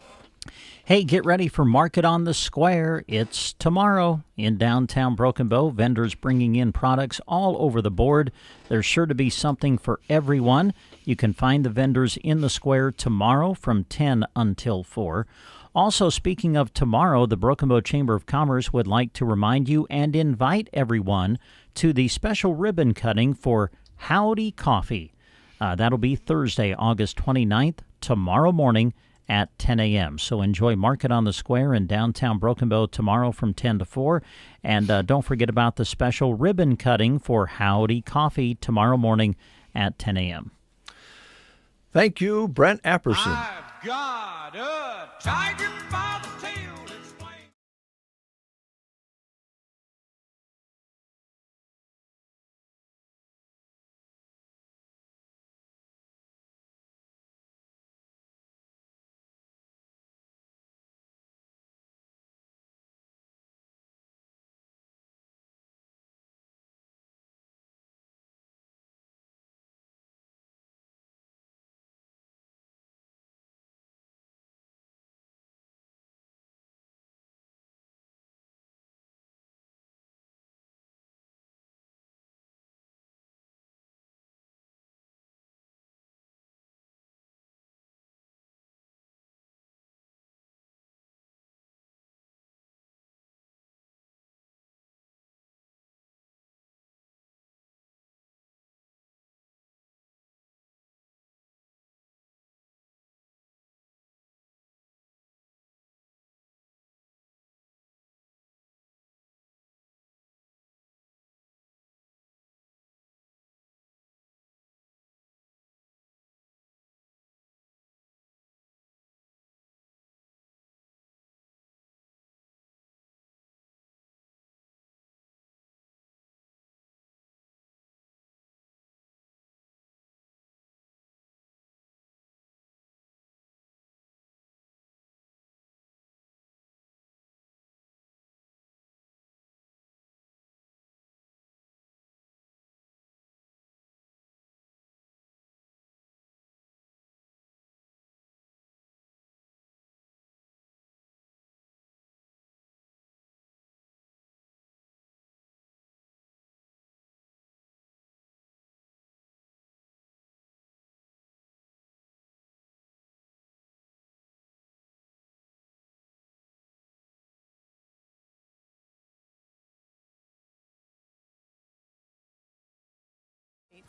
Hey, get ready for Market on the Square. It's tomorrow in downtown Broken Bow. Vendors bringing in products all over the board. There's sure to be something for everyone. You can find the vendors in the square tomorrow from 10 until 4. Also, speaking of tomorrow, the Broken Bow Chamber of Commerce would like to remind you and invite everyone to the special ribbon cutting for Howdy Coffee. That'll be Thursday, August 29th, tomorrow morning at 10 a.m. So enjoy Market on the Square in downtown Broken Bow tomorrow from 10 to 4. And don't forget about the special ribbon cutting for Howdy Coffee tomorrow morning at 10 a.m. Thank you, Brent Apperson. I've got a tiger by the tail.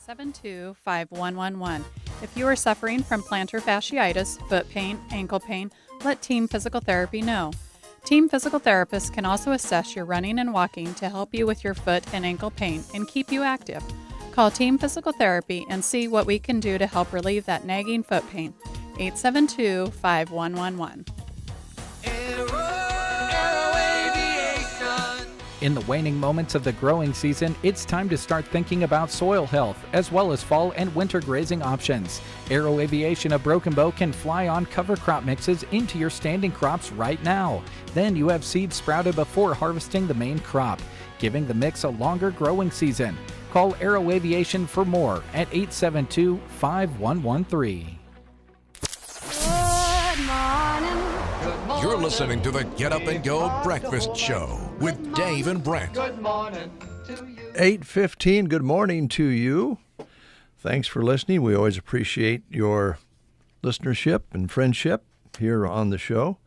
(872-5111). If you are suffering from plantar fasciitis, foot pain, ankle pain, let Team Physical Therapy know. Team Physical Therapists can also assess your running and walking to help you with your foot and ankle pain and keep you active. Call Team Physical Therapy and see what we can do to help relieve that nagging foot pain. 872-5111. In the waning moments of the growing season, it's time to start thinking about soil health, as well as fall and winter grazing options. Aero Aviation of Broken Bow can fly on cover crop mixes into your standing crops right now. Then you have seeds sprouted before harvesting the main crop, giving the mix a longer growing season. Call Aero Aviation for more at 872-5113. You're listening to the Get Up and Go Breakfast Show with Dave and Brent. Good morning to you. 8:15, good morning to you. Thanks for listening. We always appreciate your listenership and friendship here on the show.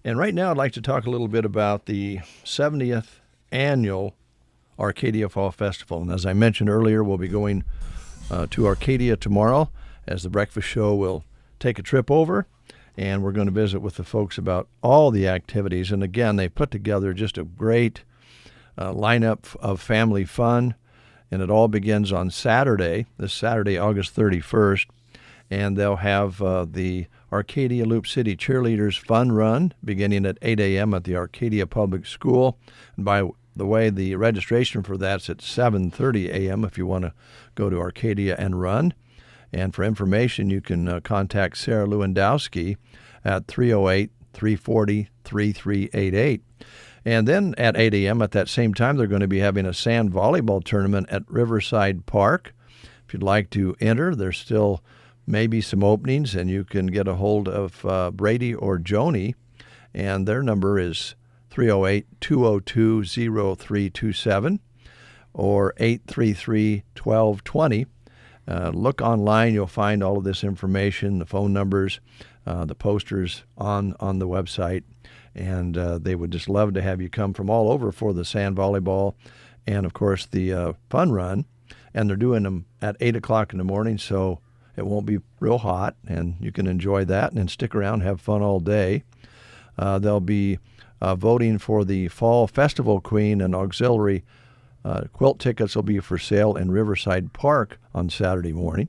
And right now I'd like to talk a little bit about the 70th annual Arcadia Fall Festival. And as I mentioned earlier, we'll be going to Arcadia tomorrow as the breakfast show will take a trip over. And we're going to visit with the folks about all the activities. And again, they put together just a great lineup of family fun. And it all begins on Saturday, this Saturday, August 31st. And they'll have the Arcadia Loop City Cheerleaders Fun Run beginning at 8 a.m. at the Arcadia Public School. And by the way, the registration for that's at 7:30 a.m. if you want to go to Arcadia and run. And for information, you can contact Sarah Lewandowski at 888-340-3388. And then at 8 a.m. at that same time, they're going to be having a sand volleyball tournament at Riverside Park. If you'd like to enter, there's still maybe some openings, and you can get a hold of Brady or Joni, and their number is 308-202-0327 or 833-1220. Look online. You'll find all of this information, the phone numbers, the posters on the website. And they would just love to have you come from all over for the sand volleyball and, of course, the fun run. And they're doing them at 8 o'clock in the morning, so it won't be real hot, and you can enjoy that and then stick around, have fun all day. They'll be voting for the Fall Festival Queen, and auxiliary quilt tickets will be for sale in Riverside Park on Saturday morning.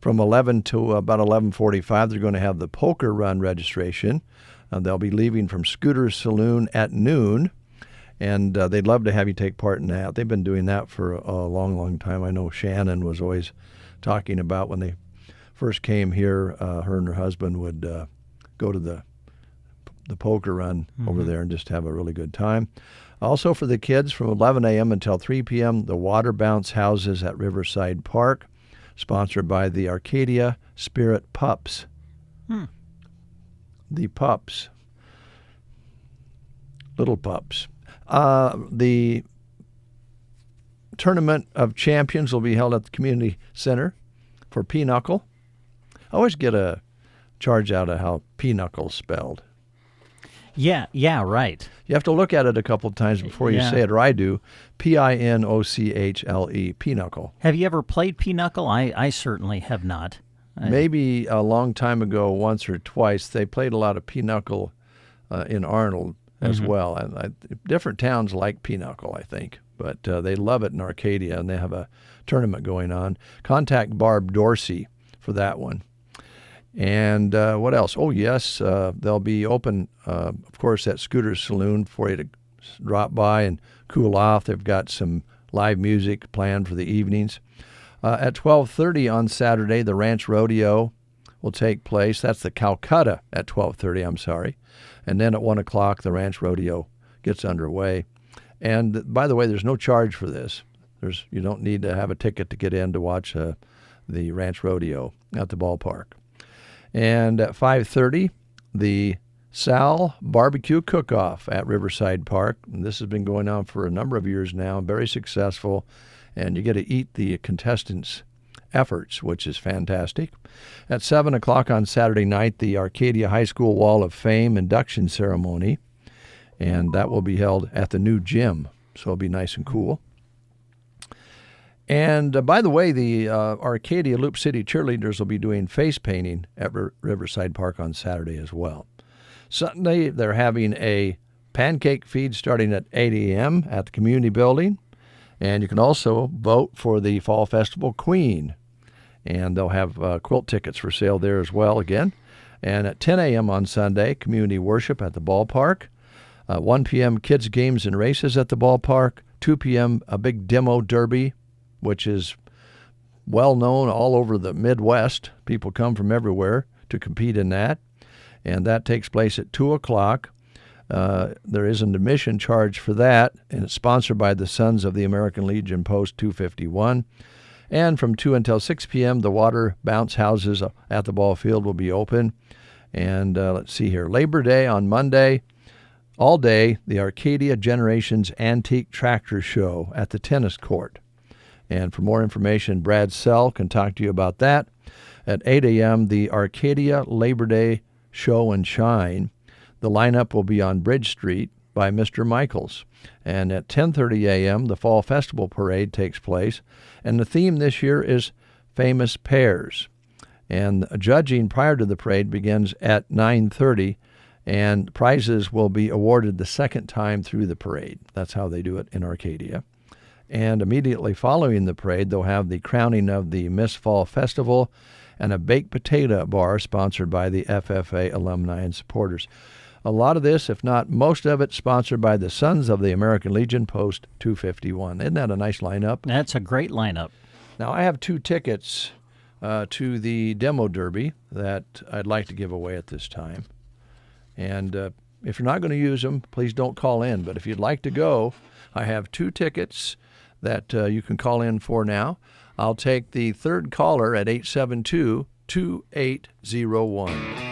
From 11 to about 11:45, they're going to have the poker run registration. They'll be leaving from Scooter's Saloon at noon, and they'd love to have you take part in that. They've been doing that for a long, long time. I know Shannon was always talking about when they first came here, her and her husband would go to the poker run over there and just have a really good time. Also for the kids, from 11 a.m. until 3 p.m., the water bounce houses at Riverside Park, sponsored by the Arcadia Spirit Pups. The pups. Little pups. The Tournament of Champions will be held at the Community Center for Pinochle. I always get a charge out of how pinochle spelled. Yeah, right. You have to look at it a couple times before you say it, or I do. Pinochle, pinochle. Have you ever played pinochle? I certainly have not. Maybe a long time ago, once or twice, they played a lot of pinochle in Arnold as well. And different towns like pinochle, I think, but they love it in Arcadia, and they have a tournament going on. Contact Barb Dorsey for that one. And what else? Oh, yes, they'll be open, of course, at Scooter's Saloon for you to drop by and cool off. They've got some live music planned for the evenings. At 12:30 on Saturday, the Ranch Rodeo will take place. That's the Calcutta at 12:30, I'm sorry. And then at 1 o'clock, the Ranch Rodeo gets underway. And by the way, there's no charge for this. You don't need to have a ticket to get in to watch the Ranch Rodeo at the ballpark. And at 5:30, the Sal Barbecue Cook-Off at Riverside Park. And this has been going on for a number of years now, very successful. And you get to eat the contestants' efforts, which is fantastic. At 7 o'clock on Saturday night, the Arcadia High School Wall of Fame induction ceremony. And that will be held at the new gym, so it'll be nice and cool. And by the way, the Arcadia Loop City cheerleaders will be doing face painting at Riverside Park on Saturday as well. Sunday, they're having a pancake feed starting at 8 a.m. at the community building. And you can also vote for the Fall Festival Queen. And they'll have quilt tickets for sale there as well again. And at 10 a.m. on Sunday, community worship at the ballpark. 1 p.m. kids games and races at the ballpark. 2 p.m. a big demo derby, which is well known all over the Midwest. People come from everywhere to compete in that. And that takes place at 2 o'clock. There is an admission charge for that, and it's sponsored by the Sons of the American Legion Post 251. And from 2 until 6 p.m., the water bounce houses at the ball field will be open. And let's see here, Labor Day on Monday, all day, the Arcadia Generations Antique Tractor Show at the tennis court. And for more information, Brad Sell can talk to you about that. At 8 a.m., the Arcadia Labor Day Show and Shine. The lineup will be on Bridge Street by Mr. Michaels. And at 10:30 a.m., the Fall Festival Parade takes place. And the theme this year is Famous Pairs. And judging prior to the parade begins at 9:30, and prizes will be awarded the second time through the parade. That's how they do it in Arcadia. And immediately following the parade, they'll have the crowning of the Miss Fall Festival and a baked potato bar sponsored by the FFA alumni and supporters. A lot of this, if not most of it, sponsored by the Sons of the American Legion Post 251. Isn't that a nice lineup? That's a great lineup. Now, I have 2 tickets to the demo derby that I'd like to give away at this time. And if you're not going to use them, please don't call in. But if you'd like to go, I have 2 tickets that you can call in for now. I'll take the third caller at 872-2801.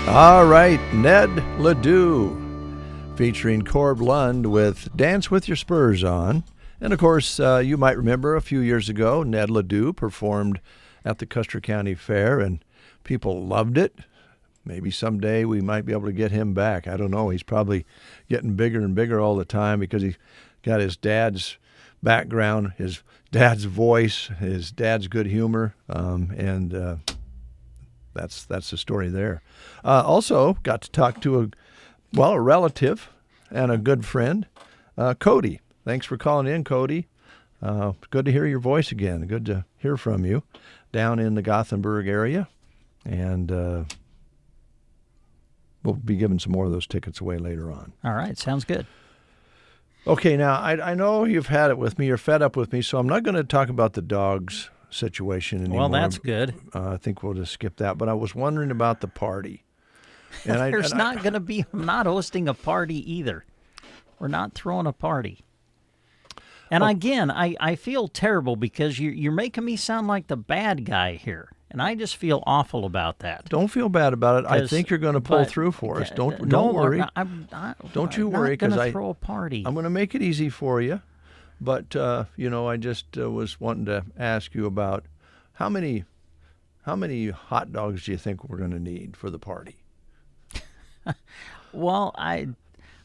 All right, Ned Ledoux, featuring Corb Lund with Dance With Your Spurs On. And, of course, you might remember a few years ago, Ned Ledoux performed at the Custer County Fair, and people loved it. Maybe someday we might be able to get him back. I don't know. He's probably getting bigger and bigger all the time because he got his dad's background, his dad's voice, his dad's good humor, and that's the story there. Also got to talk to a relative and a good friend, Cody. Thanks for calling in, Cody. Good to hear your voice again. Good to hear from you down in the Gothenburg area. And we'll be giving some more of those tickets away later on. All right, sounds good. Okay, now I know you've had it with me. You're fed up with me, so I'm not going to talk about the dogs situation anymore. Well, that's good. I think we'll just skip that. But I was wondering about the party. And I'm not hosting a party either. We're not throwing a party. And again, I feel terrible because you're making me sound like the bad guy here. And I just feel awful about that. Don't feel bad about it. I think you're going to pull through for us. Don't worry. Don't you worry, because I'm throw a party. I'm going to make it easy for you. But I just was wanting to ask you about how many hot dogs do you think we're going to need for the party? Well, I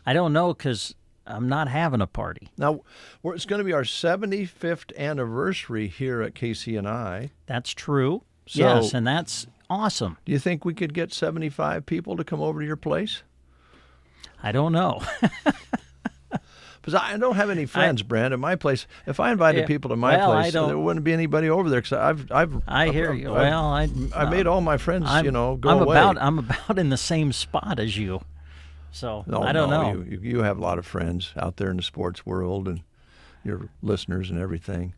don't know, because I'm not having a party. Now, it's going to be our 75th anniversary here at KCNI. That's true. So, yes, and that's awesome. Do you think we could get 75 people to come over to your place? I don't know. Because I don't have any friends, Brand, at my place. If I invited people to my place, there wouldn't be anybody over there. Because I hear you. I made all my friends, go away. I'm about in the same spot as you. So I don't know. You have a lot of friends out there in the sports world, and your listeners and everything.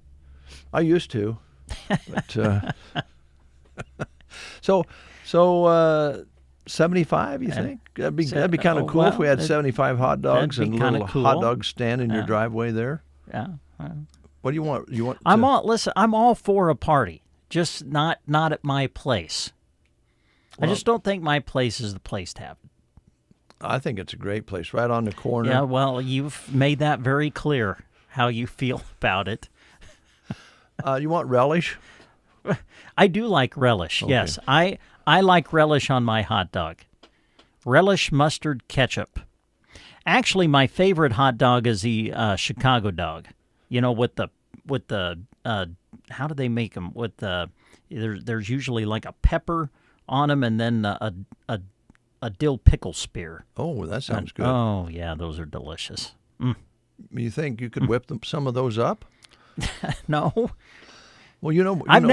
I used to. But, so 75, you think? That'd be kind of cool if we had 75 hot dogs and a little hot dog stand in your driveway there. Yeah. What do you want? I'm all for a party, just not at my place. Well, I just don't think my place is the place to have it. I think it's a great place, right on the corner. Yeah, well, you've made that very clear how you feel about it. You want relish? I do like relish, okay. Yes. I like relish on my hot dog. Relish, mustard, ketchup. Actually, my favorite hot dog is the Chicago dog. You know, with the how do they make them? With there's usually like a pepper on them, and then a dill pickle spear. Oh, that sounds good. Oh, yeah, those are delicious. Mm. You think you could whip some of those up? No. Well, I've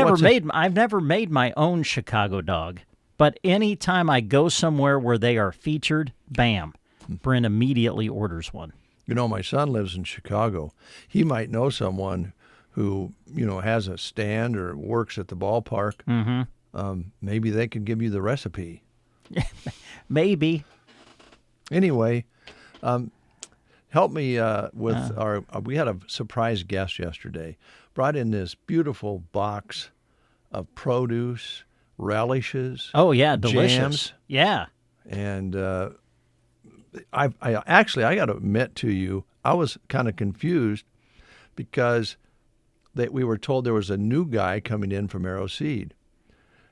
never made my own Chicago dog, but anytime I go somewhere where they are featured, bam, Brent immediately orders one. You know, my son lives in Chicago. He might know someone who, has a stand or works at the ballpark. Mm-hmm. Maybe they could give you the recipe. Maybe. Anyway, help me with we had a surprise guest yesterday. Brought in this beautiful box of produce, relishes. Oh, yeah, delicious. Jams. Yeah. And I got to admit to you, I was kind of confused because we were told there was a new guy coming in from Arrow Seed.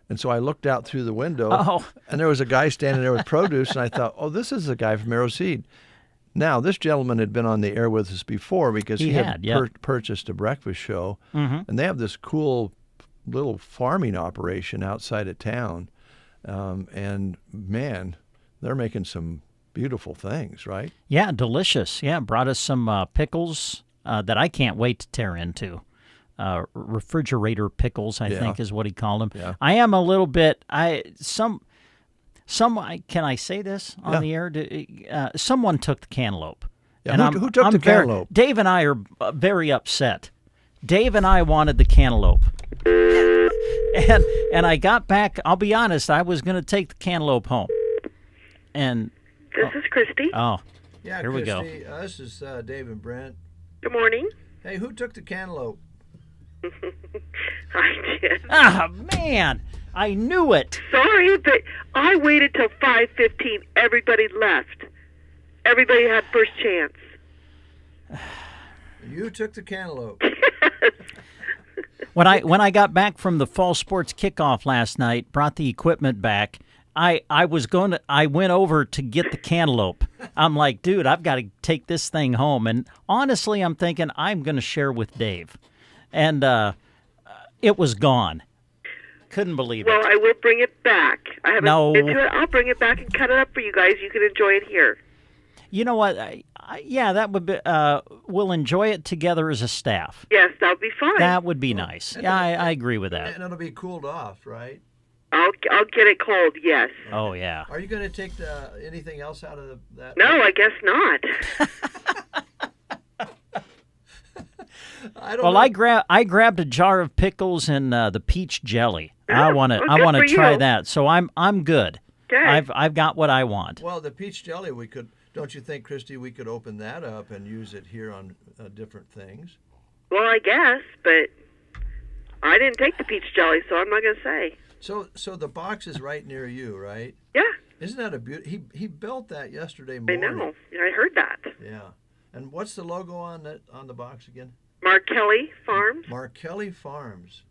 And so I looked out through the window, and there was a guy standing there with produce, and I thought, oh, this is the guy from Arrow Seed. Now, this gentleman had been on the air with us before because he had purchased a breakfast show, and they have this cool little farming operation outside of town. And, man, they're making some beautiful things, right? Yeah, delicious. Yeah, brought us some pickles that I can't wait to tear into. Refrigerator pickles, I think is what he called them. Yeah. I am a little bit, can I say this on the air? Someone took the cantaloupe. Yeah, and who took the cantaloupe? Dave and I are very upset. Dave and I wanted the cantaloupe. And I got back, I'll be honest, I was going to take the cantaloupe home. And This is Christy. Oh, yeah, here Christy, we go. This is Dave and Brent. Good morning. Hey, who took the cantaloupe? I did. Ah, man, I knew it. Sorry, but I waited till 5:15. Everybody left. Everybody had first chance. You took the cantaloupe. When I got back from the fall sports kickoff last night, brought the equipment back. I went over to get the cantaloupe. I'm like, dude, I've got to take this thing home. And honestly, I'm thinking I'm going to share with Dave. And it was gone. Couldn't believe it. Well, I will bring it back. I haven't been to it. I'll bring it back and cut it up for you guys. You can enjoy it here. You know what? That would be. We'll enjoy it together as a staff. Yes, that would be fine. That would be nice. Yeah, I agree with that. And it'll be cooled off, right? I'll get it cold. Yes. Oh yeah. Are you going to take anything else out of that? No, I guess not. I grabbed a jar of pickles and the peach jelly. I want to try that. So I'm good. Okay. I've got what I want. Well, the peach jelly don't you think, Christy, we could open that up and use it here on different things? Well, I guess, but I didn't take the peach jelly, so I'm not going to say. So the box is right near you, right? Yeah. Isn't that a beauty? He built that yesterday morning. I know. I heard that. Yeah. And what's the logo on the box again? Markelli Farms. Markelli Farms.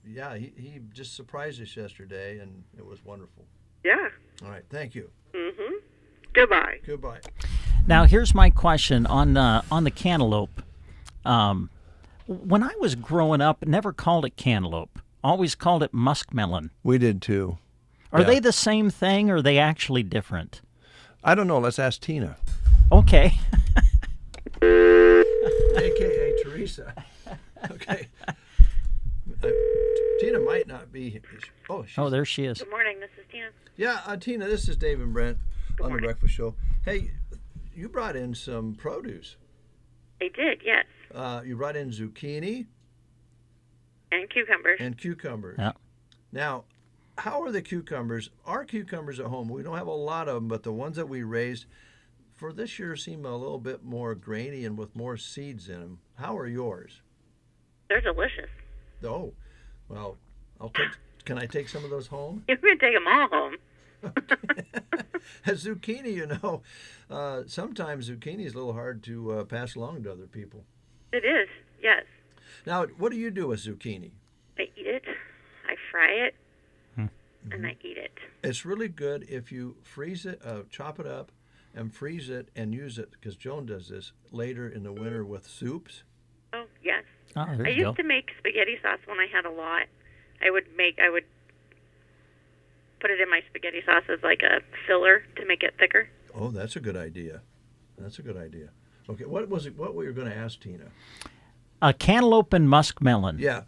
He just surprised us yesterday, and it was wonderful. Yeah. All right. Thank you. Mm-hmm. Goodbye. Goodbye. Now, here's my question on the cantaloupe. When I was growing up, never called it cantaloupe. Always called it muskmelon. We did too. Are they the same thing, or are they actually different? I don't know. Let's ask Tina. Okay. AKA Teresa. Okay. Tina might not be here. Oh, there she is. Good morning. This is Tina. Yeah, Tina, this is Dave and Brent on the Breakfast Show. Hey, you brought in some produce. I did, yes. You brought in zucchini. And cucumbers. Yeah. Now, how are the cucumbers? Our cucumbers at home, we don't have a lot of them, but the ones that we raised for this year seem a little bit more grainy and with more seeds in them. How are yours? They're delicious. Oh, well, can I take some of those home? You can take them all home. As zucchini, sometimes zucchini is a little hard to pass along to other people. It is, yes. Now, what do you do with zucchini? I eat it. I fry it. And I eat it. It's really good if you freeze it, chop it up, and freeze it and use it, because Joan does this later in the winter with soups. Oh, yes. Oh, I used to make spaghetti sauce when I had a lot. I would put it in my spaghetti sauce as like a filler to make it thicker. Oh, that's a good idea. Okay, what were you going to ask Tina? A cantaloupe and muskmelon. Yeah.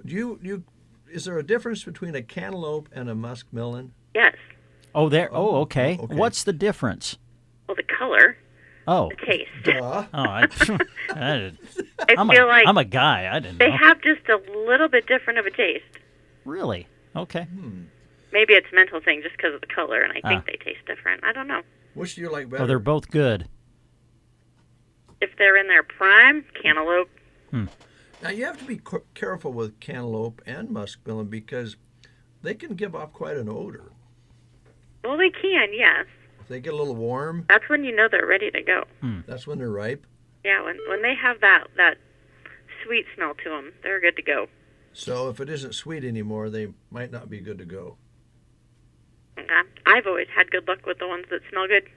Is there a difference between a cantaloupe and a muskmelon? Yes. Oh, okay. What's the difference? Well, the color. Oh. The taste. Duh. I feel like I'm a guy. I didn't know. They have just a little bit different of a taste. Really? Okay. Maybe it's a mental thing just because of the color, and I think they taste different. I don't know. Which do you like better? Oh, they're both good. If they're in their prime, cantaloupe. Now, you have to be careful with cantaloupe and muskmelon because they can give off quite an odor. Well, they can, yes. If they get a little warm. That's when you know they're ready to go. That's when they're ripe. Yeah, when they have that sweet smell to them, they're good to go. So if it isn't sweet anymore, they might not be good to go. I've always had good luck with the ones that smell good.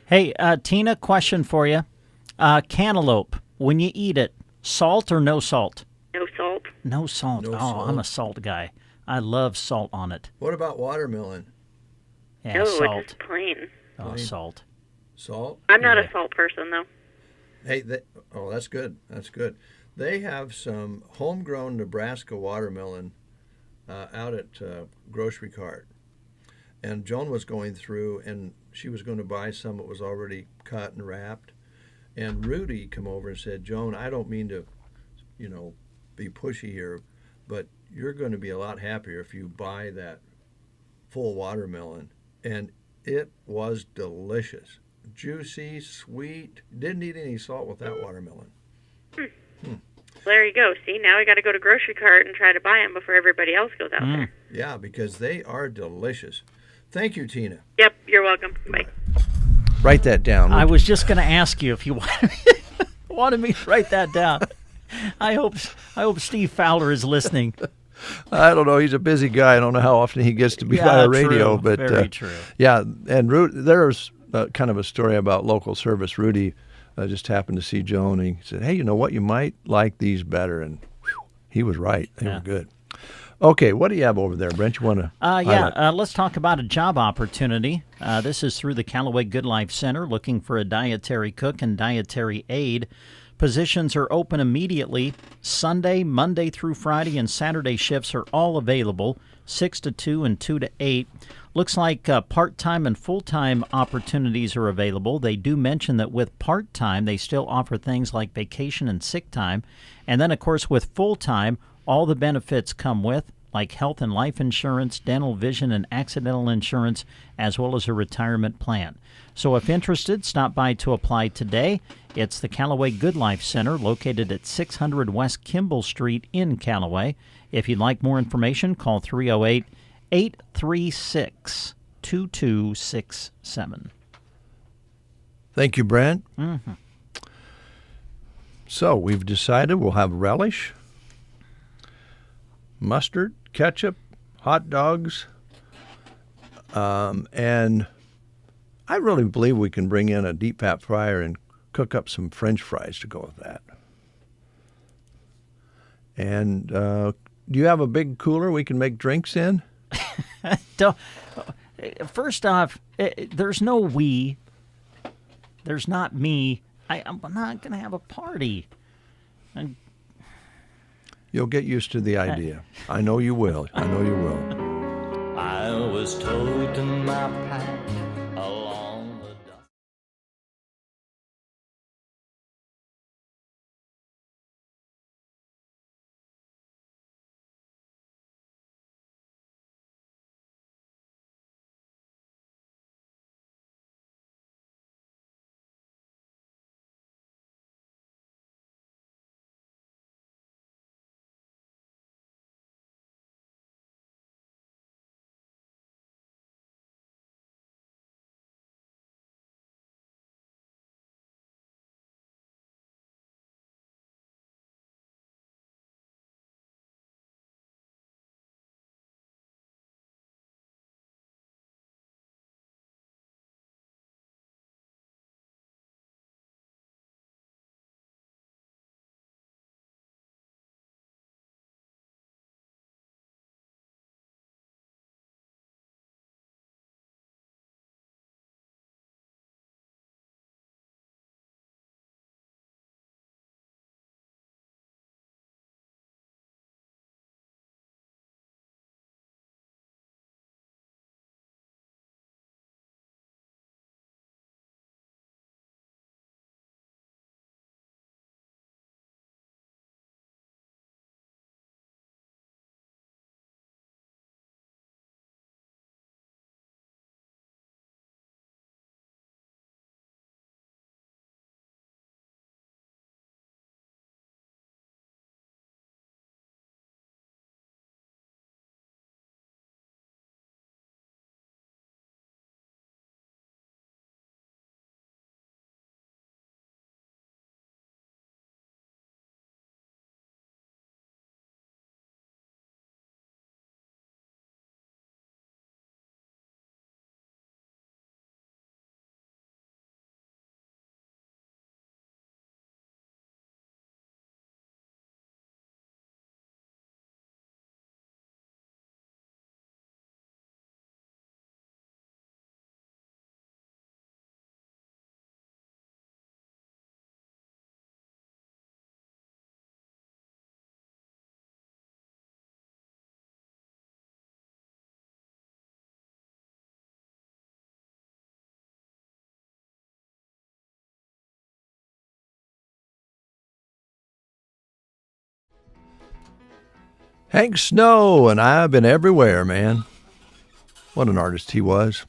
Hey, Tina, question for you. Cantaloupe, when you eat it, salt or no salt? No salt. No salt. Salt. I'm a salt guy. I love salt on it. What about watermelon? Yeah, no, salt. It's just plain. Oh, salt. Salt? I'm not a salt person, though. Hey, that's good. That's good. They have some homegrown Nebraska watermelon out at Grocery Cart. And Joan was going through, and she was going to buy some that was already cut and wrapped. And Rudy come over and said, Joan, I don't mean to, be pushy here, but you're going to be a lot happier if you buy that full watermelon. And it was delicious. Juicy, sweet. Didn't need any salt with that watermelon. There you go. See, now we got to go to Grocery Cart and try to buy them before everybody else goes out there. Yeah, because they are delicious. Thank you, Tina. Yep, you're welcome. Bye. Write that down. I was just going to ask you if you wanted me to write that down. I hope Steve Fowler is listening. I don't know. He's a busy guy. I don't know how often he gets to be by the radio. True. But very true. Yeah, and there's kind of a story about local service. Rudy just happened to see Joan, and he said, hey, you know what? You might like these better. And he was right. They were good. Okay, what do you have over there, Brent? You want to let's talk about a job opportunity. This is through the Callaway Good Life Center, looking for a dietary cook and dietary aide. Positions are open immediately. Sunday, Monday through Friday, and Saturday shifts are all available, 6 to 2 and 2 to 8. Looks like part-time and full-time opportunities are available. They do mention that with part-time, they still offer things like vacation and sick time. And then, of course, with full-time, all the benefits come with, like health and life insurance, dental, vision, and accidental insurance, as well as a retirement plan. So if interested, stop by to apply today. It's the Callaway Good Life Center, located at 600 West Kimball Street in Callaway. If you'd like more information, call 308-836-2267. Thank you, Brent. Mm-hmm. So we've decided we'll have relish, mustard, ketchup, hot dogs, and I really believe we can bring in a deep fat fryer and cook up some French fries to go with that. And do you have a big cooler we can make drinks in? First off, there's no we. There's not me. I'm not going to have a party. You'll get used to the idea. I know you will. I was told to my pack Hank Snow, and I've been everywhere, man. What an artist he was.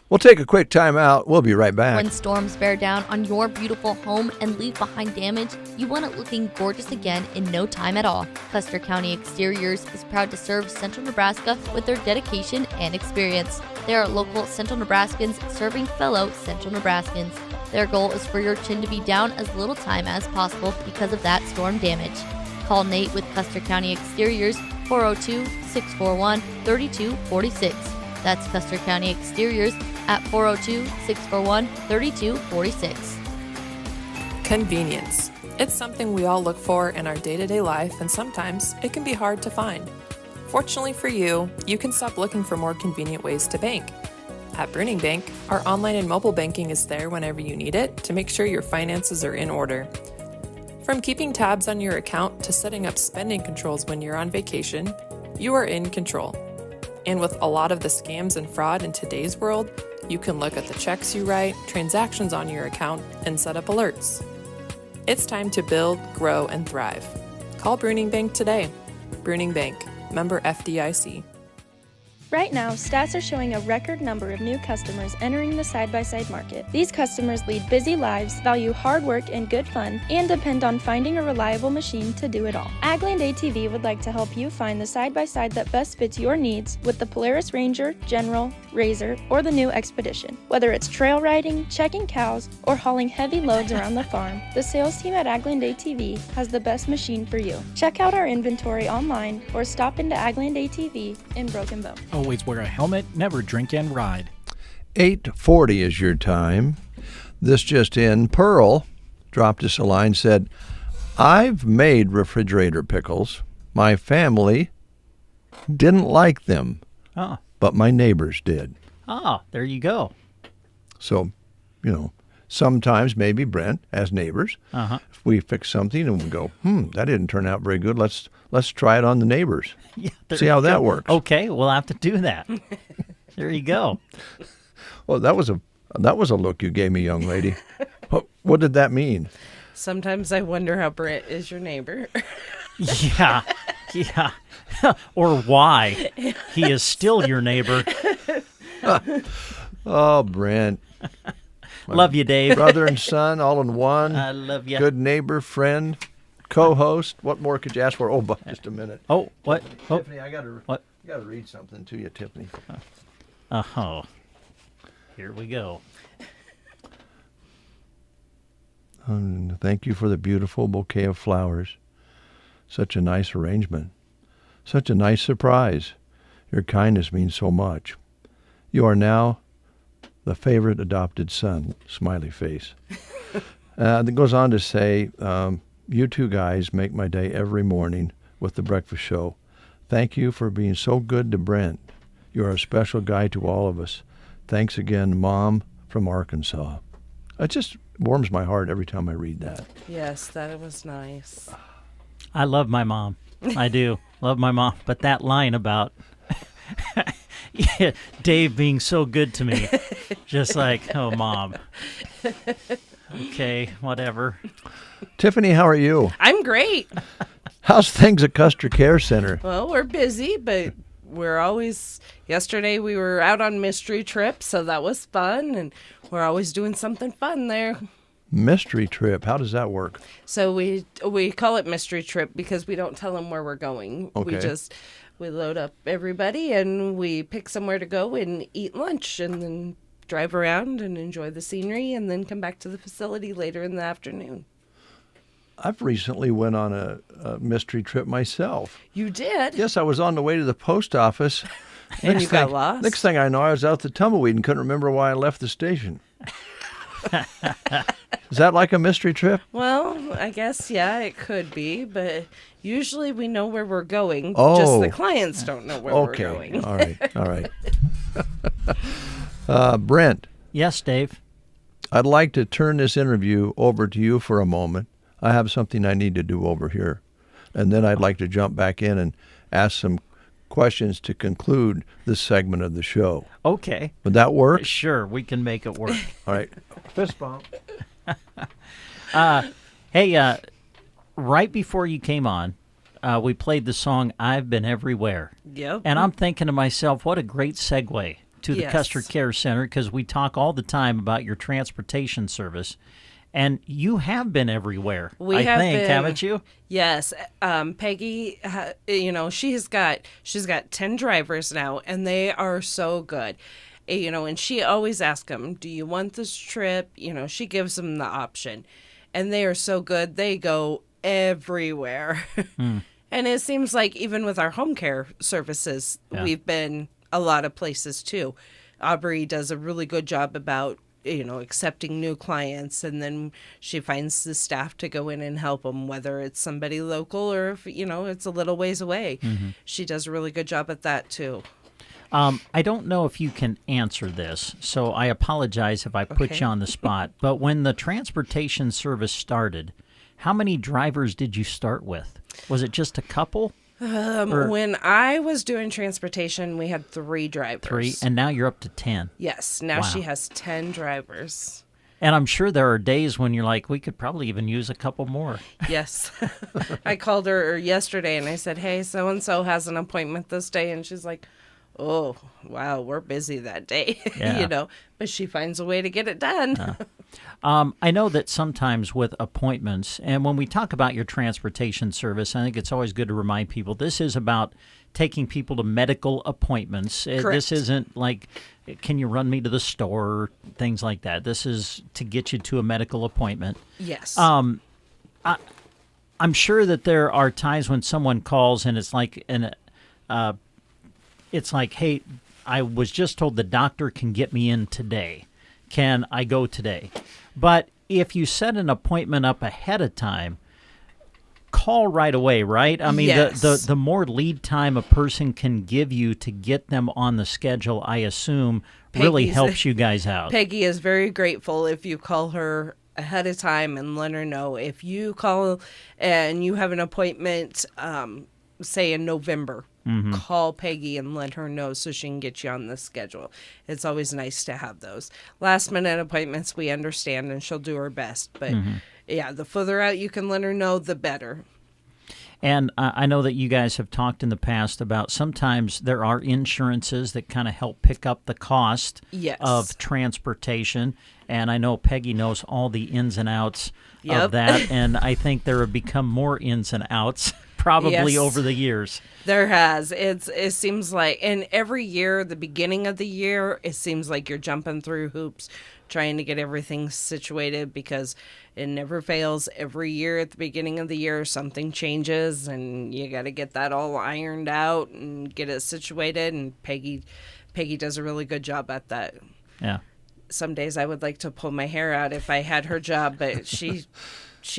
We'll take a quick time out. We'll be right back. When storms bear down on your beautiful home and leave behind damage, you want it looking gorgeous again in no time at all. Custer County Exteriors is proud to serve Central Nebraska with their dedication and experience. They are local Central Nebraskans serving fellow Central Nebraskans. Their goal is for your chin to be down as little time as possible because of that storm damage. Call Nate with Custer County Exteriors, 402-641-3246. That's Custer County Exteriors at 402-641-3246. Convenience. It's something we all look for in our day-to-day life, and sometimes it can be hard to find. Fortunately for you, you can stop looking for more convenient ways to bank. At Bruning Bank, our online and mobile banking is there whenever you need it to make sure your finances are in order. From keeping tabs on your account to setting up spending controls when you're on vacation, you are in control. And with a lot of the scams and fraud in today's world, you can look at the checks you write, transactions on your account, and set up alerts. It's time to build, grow, and thrive. Call Bruning Bank today. Bruning Bank, member FDIC. Right now, Stats are showing a record number of new customers entering the side-by-side market. These customers lead busy lives, value hard work and good fun, and depend on finding a reliable machine to do it all. Agland ATV would like to help you find the side-by-side that best fits your needs with the Polaris Ranger, General, Razor, or the new Expedition. Whether it's trail riding, checking cows, or hauling heavy loads around the farm, the sales team at Agland ATV has the best machine for you. Check out our inventory online or stop into Agland ATV in Broken Bow. Always wear a helmet, never drink and ride. 8:40 is your time. This just in, Pearl dropped us a line, said, I've made refrigerator pickles. My family didn't like them, but my neighbors did. There you go. So, sometimes maybe, Brent, as neighbors, if we fix something and we go, that didn't turn out very good, let's try it on the neighbors. Yeah, see how that works. Okay, we'll have to do that. There you go. Well, that was a look you gave me, young lady. What did that mean? Sometimes I wonder how Brent is your neighbor. Yeah. Or why he is still your neighbor. Oh, Brent. Love you, Dave. Brother and son, all in one. I love you. Good neighbor, friend, co-host. What more could you ask for? Oh, just a minute. Oh, what? Tiffany, I got to read something to you, Tiffany. Here we go. Thank you for the beautiful bouquet of flowers. Such a nice arrangement. Such a nice surprise. Your kindness means so much. You are now the favorite adopted son, smiley face. It goes on to say, you two guys make my day every morning with the breakfast show. Thank you for being so good to Brent. You are a special guy to all of us. Thanks again, Mom from Arkansas. It just warms my heart every time I read that. Yes, that was nice. I love my mom. I do. Love my mom. But that line about Dave being so good to me, just like, oh, Mom. Okay, whatever. Tiffany, how are you? I'm great. How's things at Custer Care Center? Well, we're busy, but we're always... Yesterday we were out on mystery trip, so that was fun, and we're always doing something fun there. Mystery trip. How does that work? So we call it mystery trip because we don't tell them where we're going. Okay. We load up everybody and we pick somewhere to go and eat lunch and then drive around and enjoy the scenery and then come back to the facility later in the afternoon. I've recently went on a mystery trip myself. You did? Yes, I was on the way to the post office. And you got lost? Next thing I know, I was out the tumbleweed and couldn't remember why I left the station. Is that like a mystery trip? Well, I guess, yeah, it could be, but usually we know where we're going. Oh. Just the clients don't know where we're going. All right. Brent. Yes, Dave? I'd like to turn this interview over to you for a moment. I have something I need to do over here. And then I'd like to jump back in and ask some questions to conclude this segment of the show. Okay. Would that work? Sure, we can make it work. All right. Fist bump. Hey, right before you came on, we played the song "I've Been Everywhere." Yep. And I'm thinking to myself, what a great segue to the Yes. Custer Care Center, because we talk all the time about your transportation service, and you have been everywhere. I think, haven't you? Yes. Peggy, she's got 10 drivers now, and they are so good. And she always asks them, do you want this trip? She gives them the option. And they are so good. They go everywhere. And it seems like even with our home care services, we've been a lot of places too. Aubrey does a really good job about, accepting new clients, and then she finds the staff to go in and help them, whether it's somebody local or if, it's a little ways away. Mm-hmm. She does a really good job at that too. I don't know if you can answer this, so I apologize if I put you on the spot. But when the transportation service started, how many drivers did you start with? Was it just a couple? When I was doing transportation, we had 3 drivers. 3, and now you're up to 10. Yes, now Wow. she has 10 drivers. And I'm sure there are days when you're like, we could probably even use a couple more. Yes. I called her yesterday and I said, hey, so-and-so has an appointment this day. And she's like, oh, wow, we're busy that day, Yeah. but she finds a way to get it done. I know that sometimes with appointments, and when we talk about your transportation service, I think it's always good to remind people this is about taking people to medical appointments. This isn't like, can you run me to the store, things like that. This is to get you to a medical appointment. Yes. I'm sure that there are times when someone calls and it's like hey, I was just told the doctor can get me in today. Can I go today? But if you set an appointment up ahead of time, call right away, right? I mean, Yes. the more lead time a person can give you to get them on the schedule, I assume, really helps you guys out. Peggy is very grateful if you call her ahead of time and let her know. If you call and you have an appointment, say in November, call Peggy and let her know so she can get you on the schedule. It's always nice to have those. Last minute appointments, we understand, and she'll do her best. But yeah, the further out you can let her know, the better. And I know that you guys have talked in the past about sometimes there are insurances that kind of help pick up the cost of transportation. And I know Peggy knows all the ins and outs of that. And I think there have become more ins and outs probably over the years. There has. It seems like, and every year, the beginning of the year, it seems like you're jumping through hoops trying to get everything situated, because it never fails. Every year at the beginning of the year, something changes, and you got to get that all ironed out and get it situated. And Peggy does a really good job at that. Yeah. Some days I would like to pull my hair out if I had her job, but she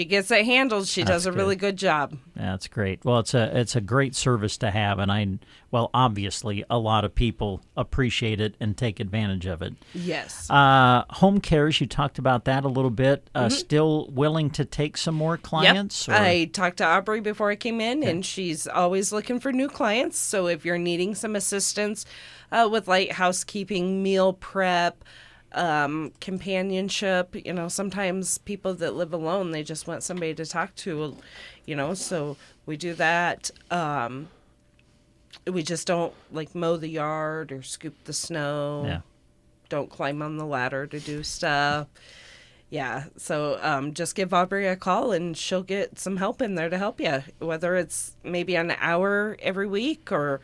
gets it handled. She does a really good job. That's great. Well, it's a great service to have, and obviously a lot of people appreciate it and take advantage of it. Yes. Home cares, you talked about that a little bit. Still willing to take some more clients? Yep. I talked to Aubrey before I came in, and she's always looking for new clients. So if you're needing some assistance with light housekeeping, meal prep, companionship, sometimes people that live alone, they just want somebody to talk to, so we do that. We just don't mow the yard or scoop the snow. Yeah. Don't climb on the ladder to do stuff. Yeah, so just give Aubrey a call and she'll get some help in there to help you, whether it's maybe an hour every week or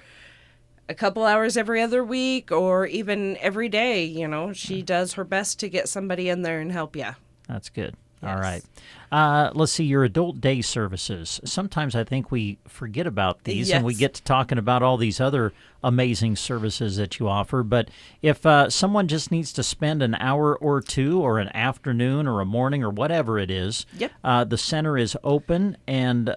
a couple hours every other week or even every day. She does her best to get somebody in there and help you. That's good. Yes. All right. Let's see, your adult day services. Sometimes I think we forget about these and we get to talking about all these other amazing services that you offer. But if someone just needs to spend an hour or two or an afternoon or a morning or whatever it is, the center is open and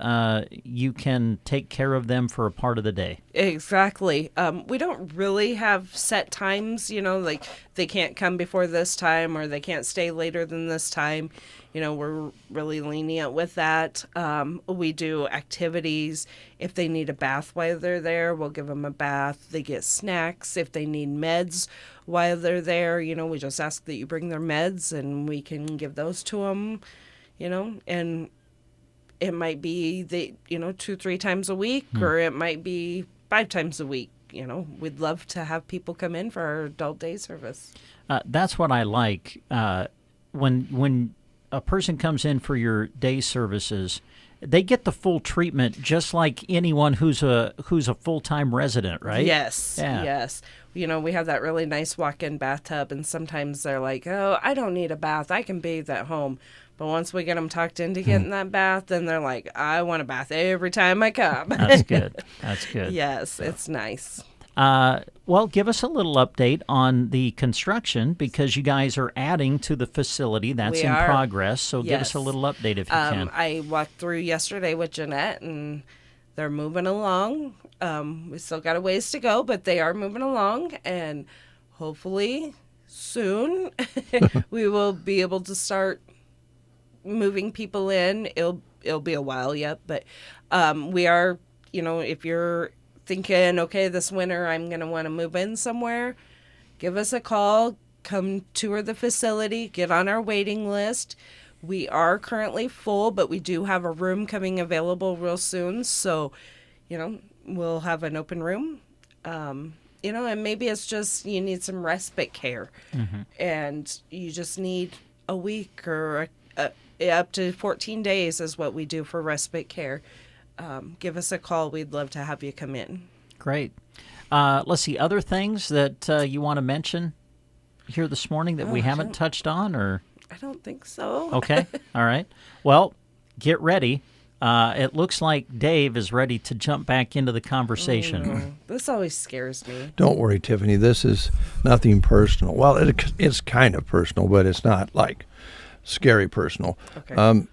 you can take care of them for a part of the day. Exactly. We don't really have set times, like they can't come before this time or they can't stay later than this time. We're really lenient with that. We do activities. If they need a bath while they're there, we'll give them a bath. They get snacks. If they need meds while they're there, we just ask that you bring their meds and we can give those to them, and it might be 2-3 times a week, or it might be 5 times a week. We'd love to have people come in for our adult day service. That's what I like. When a person comes in for your day services, they get the full treatment, just like anyone who's a full-time resident, right? Yes, yeah. Yes. We have that really nice walk-in bathtub, and sometimes they're like, oh, I don't need a bath. I can bathe at home. But once we get them tucked in to get in that bath, then they're like, I want a bath every time I come. That's good. That's good. Yes, it's nice. Well, give us a little update on the construction, because you guys are adding to the facility. That's in progress. So give us a little update if you can. I walked through yesterday with Jeanette, and they're moving along. We still got a ways to go, but they are moving along, and hopefully soon we will be able to start moving people in. It'll be a while yet, but we are, if you're thinking, okay, this winter I'm going to want to move in somewhere, give us a call, come tour the facility, get on our waiting list. We are currently full, but we do have a room coming available real soon, so, we'll have an open room. And maybe it's just you need some respite care, and you just need a week or up to 14 days is what we do for respite care. Give us a call. We'd love to have you come in. Great. Let's see, other things that you want to mention here this morning that we haven't touched on, or? I don't think so. Okay. All right. Well, get ready. It looks like Dave is ready to jump back into the conversation. This always scares me. Don't worry, Tiffany. This is nothing personal. Well, it's kind of personal, but it's not like scary personal. Okay.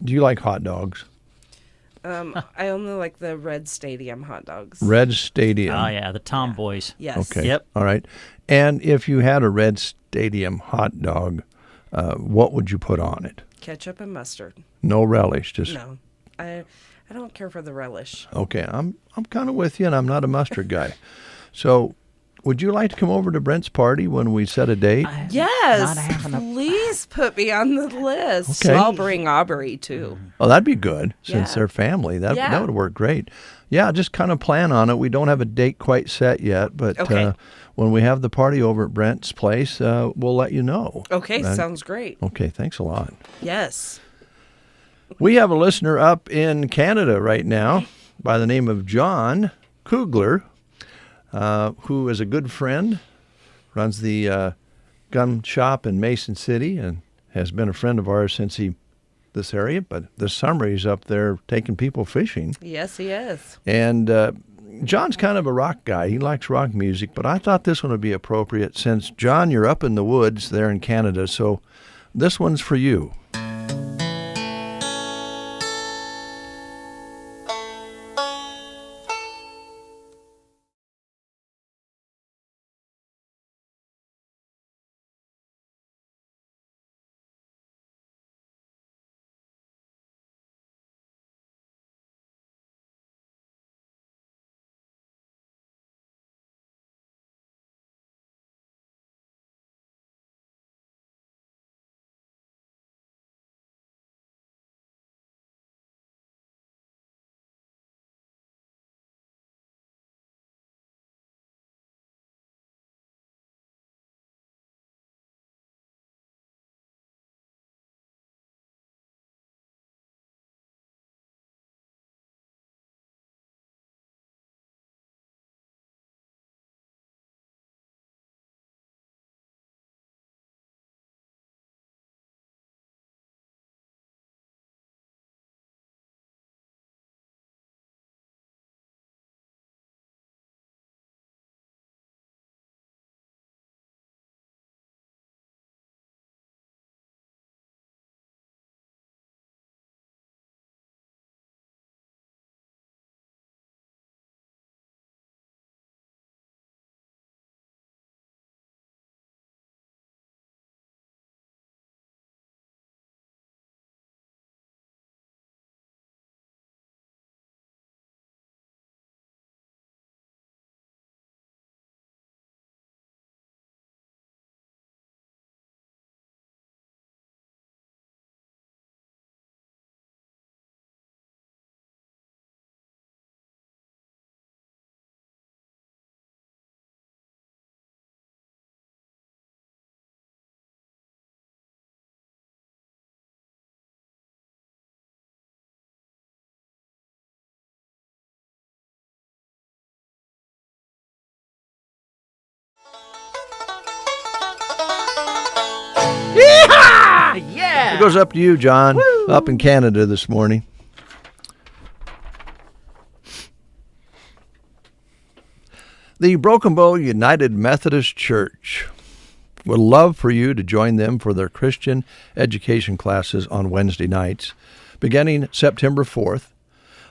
Do you like hot dogs? I only like the Red Stadium hot dogs. Red Stadium. Oh, yeah, the Tomboys. Yes. Okay. Yep. All right. And if you had a Red Stadium hot dog, what would you put on it? Ketchup and mustard. No relish, just... No. I don't care for the relish. Okay, I'm kind of with you, and I'm not a mustard guy. So, would you like to come over to Brent's party when we set a date? Yes, please put me on the list. Okay. I'll bring Aubrey, too. Oh, that'd be good, since they're family. That would work great. Yeah, just kind of plan on it. We don't have a date quite set yet, but when we have the party over at Brent's place, we'll let you know. Okay, sounds great. Okay, thanks a lot. Yes. We have a listener up in Canada right now by the name of John Kugler, who is a good friend, runs the gun shop in Mason City, and has been a friend of ours since this area. But this summer he's up there taking people fishing. Yes, he is. And John's kind of a rock guy. He likes rock music, but I thought this one would be appropriate since, John, you're up in the woods there in Canada, so this one's for you. It goes up to you, John, up in Canada this morning. The Broken Bow United Methodist Church would love for you to join them for their Christian education classes on Wednesday nights, beginning September 4th.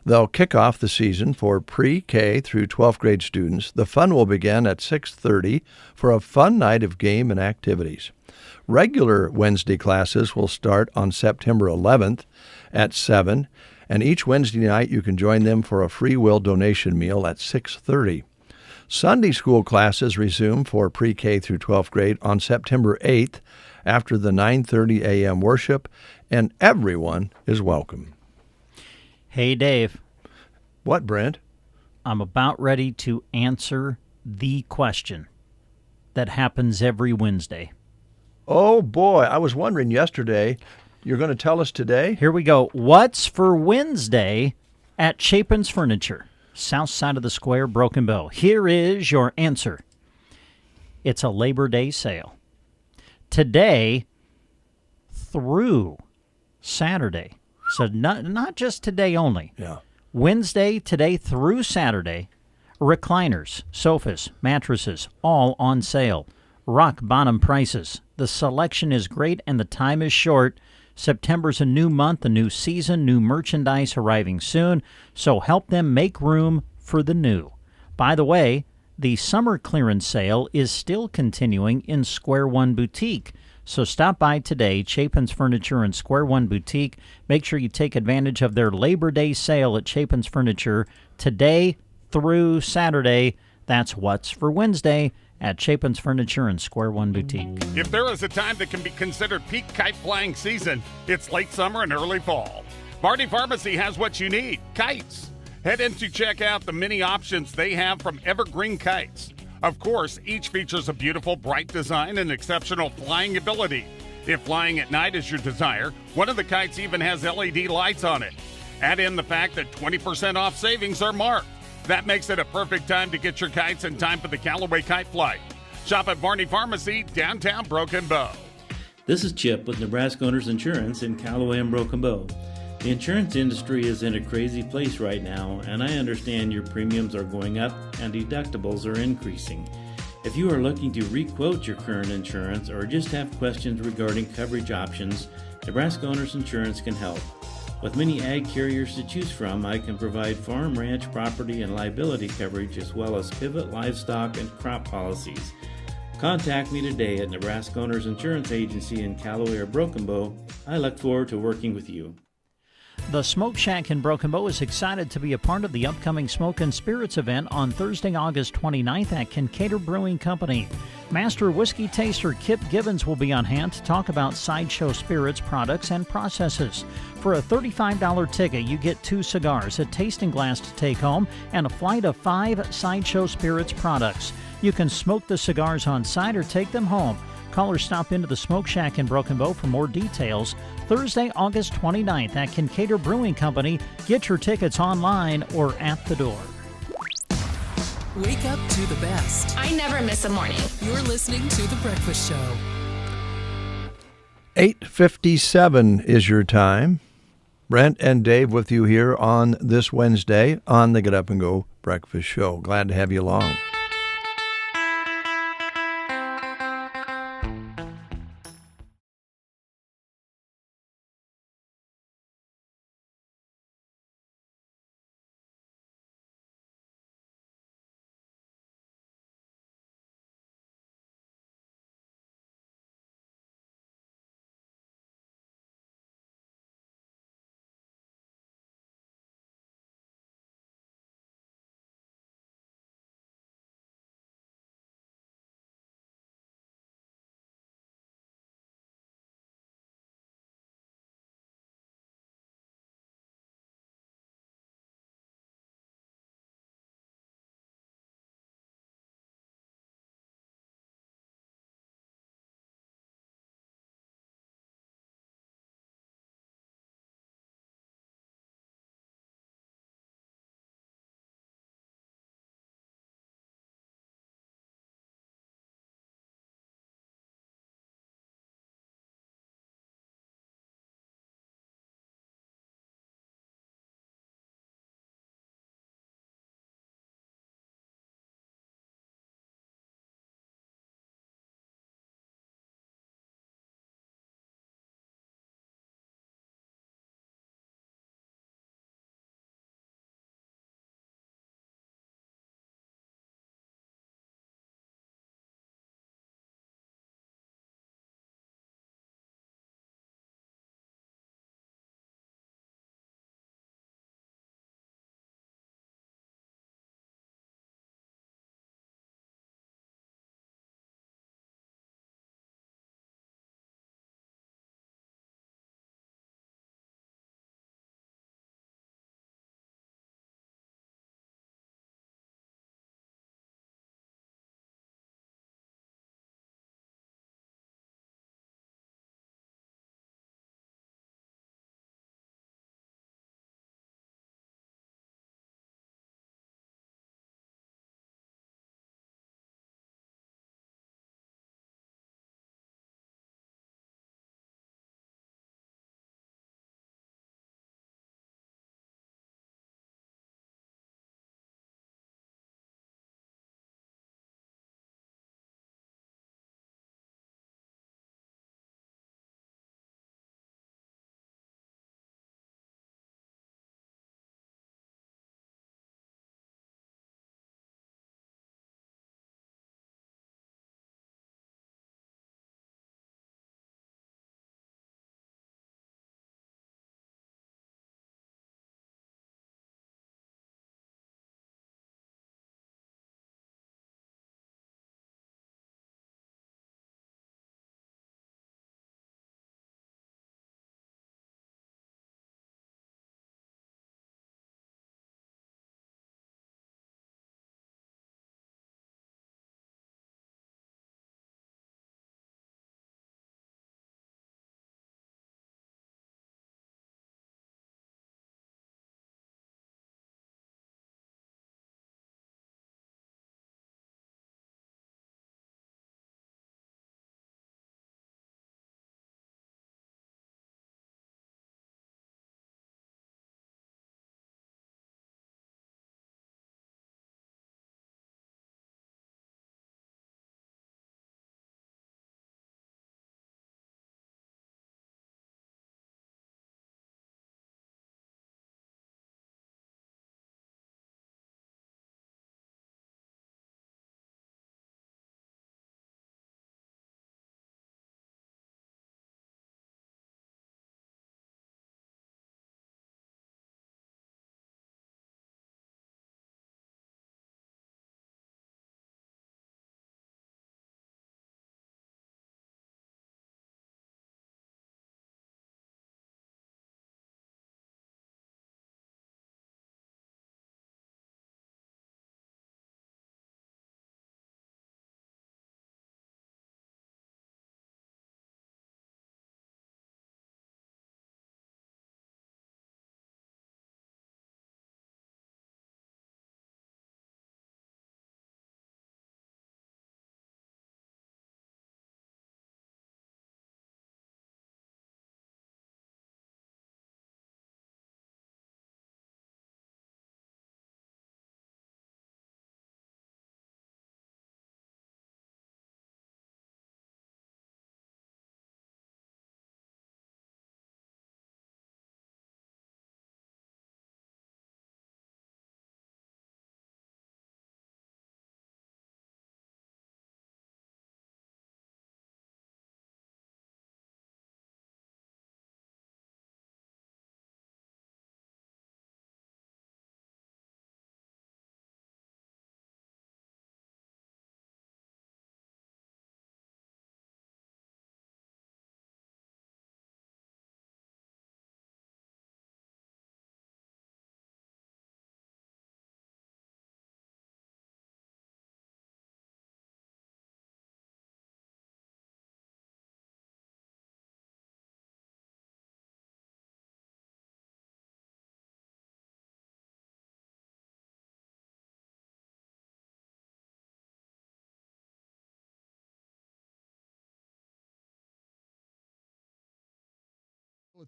They'll kick off the season for pre-K through 12th grade students. The fun will begin at 6:30 for a fun night of game and activities. Regular Wednesday classes will start on September 11th at 7, and each Wednesday night you can join them for a free will donation meal at 6:30. Sunday school classes resume for pre-K through 12th grade on September 8th after the 9:30 a.m. worship, and everyone is welcome. Hey, Dave. What, Brent? I'm about ready to answer the question that happens every Wednesday. Oh, boy. I was wondering yesterday. You're going to tell us today? Here we go. What's for Wednesday at Chapin's Furniture, south side of the square, Broken Bow? Here is your answer. It's a Labor Day sale. Today through Saturday. So not just today only. Yeah. Wednesday, today through Saturday, recliners, sofas, mattresses, all on sale. Rock bottom prices. The selection is great and the time is short. September's a new month, a new season, new merchandise arriving soon, so help them make room for the new. By the way, the summer clearance sale is still continuing in Square One Boutique. So stop by today, Chapin's Furniture and Square One Boutique. Make sure you take advantage of their Labor Day sale at Chapin's Furniture today through Saturday. That's what's for Wednesday at Chapin's Furniture and Square One Boutique. If there is a time that can be considered peak kite flying season, it's late summer and early fall. Marty Pharmacy has what you need, kites. Head in to check out the many options they have from evergreen kites. Of course, each features a beautiful, bright design and exceptional flying ability. If flying at night is your desire, one of the kites even has LED lights on it. Add in the fact that 20% off savings are marked. That makes it a perfect time to get your kites in time for the Callaway Kite Flight. Shop at Barney Pharmacy, downtown Broken Bow. This is Chip with Nebraska Owners Insurance in Callaway and Broken Bow. The insurance industry is in a crazy place right now, and I understand your premiums are going up and deductibles are increasing. If you are looking to re-quote your current insurance or just have questions regarding coverage options, Nebraska Owners Insurance can help. With many ag carriers to choose from, I can provide farm, ranch, property, and liability coverage as well as pivot, livestock, and crop policies. Contact me today at Nebraska Owners Insurance Agency in Callaway or Broken Bow. I look forward to working with you. The Smoke Shack in Broken Bow is excited to be a part of the upcoming Smoke and Spirits event on Thursday, August 29th at Kincaid Brewing Company. Master Whiskey Taster Kip Gibbons will be on hand to talk about Sideshow Spirits products and processes. For a $35 ticket, you get 2 cigars, a tasting glass to take home, and a flight of 5 Sideshow Spirits products. You can smoke the cigars on site or take them home. Call or stop into the Smoke Shack in Broken Bow for more details. Thursday, August 29th at Kincaid Brewing Company. Get your tickets online or at the door. Wake up to the best. I never miss a morning. You're listening to The Breakfast Show. 8:57 is your time. Brent and Dave with you here on this Wednesday on the Get Up and Go Breakfast Show. Glad to have you along.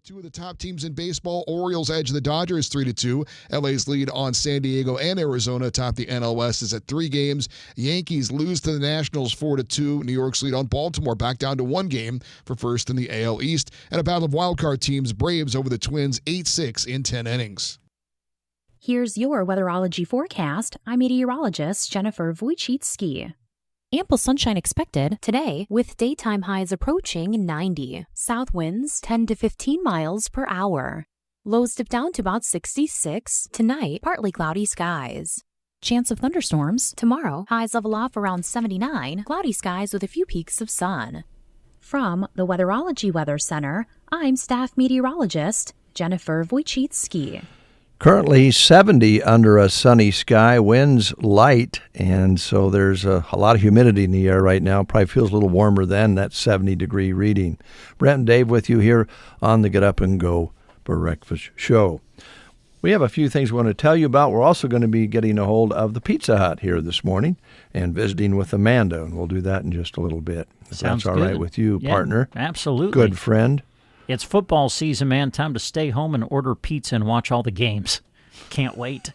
Two of the top teams in baseball, Orioles edge the Dodgers 3-2. LA's lead on San Diego and Arizona atop the NL West is at 3 games. Yankees lose to the Nationals 4-2. New York's lead on Baltimore back down to 1 game for first in the AL East. And a battle of wildcard teams, Braves over the Twins 8-6 in 10 innings. Here's your weatherology forecast. I'm meteorologist Jennifer Wojcicki. Ample sunshine expected today with daytime highs approaching 90. South winds 10 to 15 miles per hour. Lows dip down to about 66. Tonight, partly cloudy skies. Chance of thunderstorms tomorrow. Highs level off around 79. Cloudy skies with a few peaks of sun. From the Weatherology Weather Center, I'm staff meteorologist Jennifer Wojcicki. Currently 70 under a sunny sky, winds light, and so there's a lot of humidity in the air right now. Probably feels a little warmer than that 70-degree reading. Brent and Dave with you here on the Get Up and Go Breakfast Show. We have a few things we want to tell you about. We're also going to be getting a hold of the Pizza Hut here this morning and visiting with Amanda, and we'll do that in just a little bit. If Sounds that's all good. right with you, Yeah, partner. absolutely. Good friend. It's football season, man. Time to stay home and order pizza and watch all the games. Can't wait.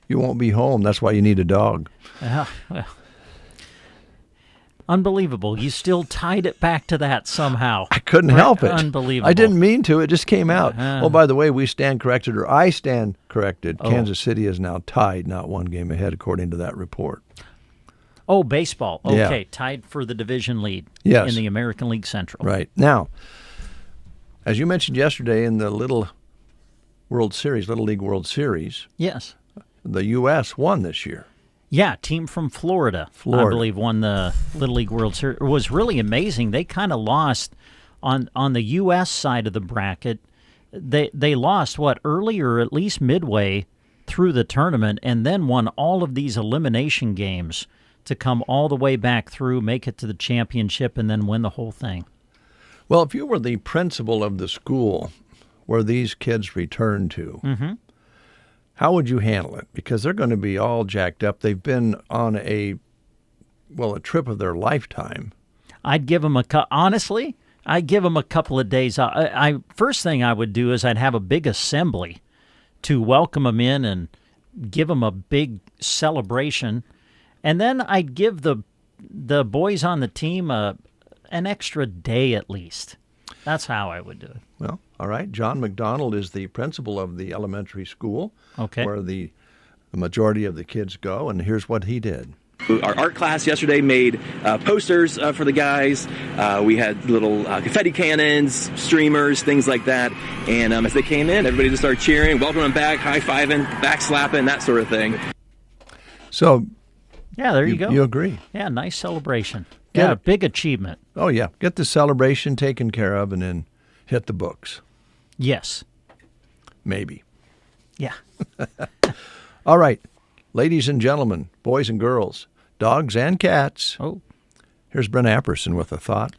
You won't be home. That's why you need a dog. Well, unbelievable. You still tied it back to that somehow. I couldn't help it. Unbelievable. I didn't mean to. It just came out. Oh, by the way, we stand corrected, or I stand corrected. Oh. Kansas City is now tied, not 1 game ahead, according to that report. Oh, baseball. Okay, Yeah. tied for the division lead Yes. in the American League Central. Right. Now, as you mentioned yesterday in the Little League World Series, Yes. the U.S. won this year. Yeah, team from Florida, I believe, won the Little League World Series. It was really amazing. They kind of lost on the U.S. side of the bracket. They lost, early or at least midway through the tournament, and then won all of these elimination games to come all the way back through, make it to the championship, and then win the whole thing. Well, if you were the principal of the school where these kids return to, how would you handle it? Because they're going to be all jacked up. They've been on a trip of their lifetime. I'd give them honestly, I'd give them a couple of days. First thing I would do is I'd have a big assembly to welcome them in and give them a big celebration. And then I'd give the boys on the team an extra day at least. That's how I would do it. Well, all right. John McDonald is the principal of the elementary school where the majority of the kids go, and here's what he did. Our art class yesterday made posters for the guys. We had little confetti cannons, streamers, things like that. And as they came in, everybody just started cheering, welcoming them back, high-fiving, back-slapping, that sort of thing. So, yeah, there you go. You agree? Yeah, nice celebration. Get Yeah, it. big achievement. Oh, yeah. Get the celebration taken care of and then hit the books. Yes. Maybe. Yeah. All right. Ladies and gentlemen, boys and girls, dogs and cats. Oh. Here's Brent Apperson with a thought.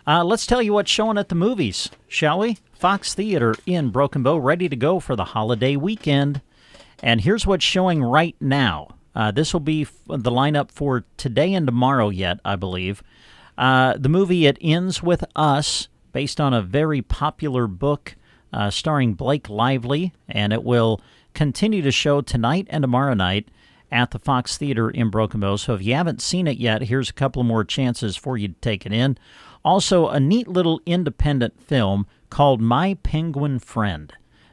Let's tell you what's showing at the movies, shall we? Fox Theater in Broken Bow, ready to go for the holiday weekend. And here's what's showing right now. This will be the lineup for today and tomorrow yet, I believe. The movie It Ends With Us, based on a very popular book starring Blake Lively, and it will continue to show tonight and tomorrow night at the Fox Theater in Broken Bow. So if you haven't seen it yet, here's a couple more chances for you to take it in. Also, a neat little independent film called My Penguin Friend.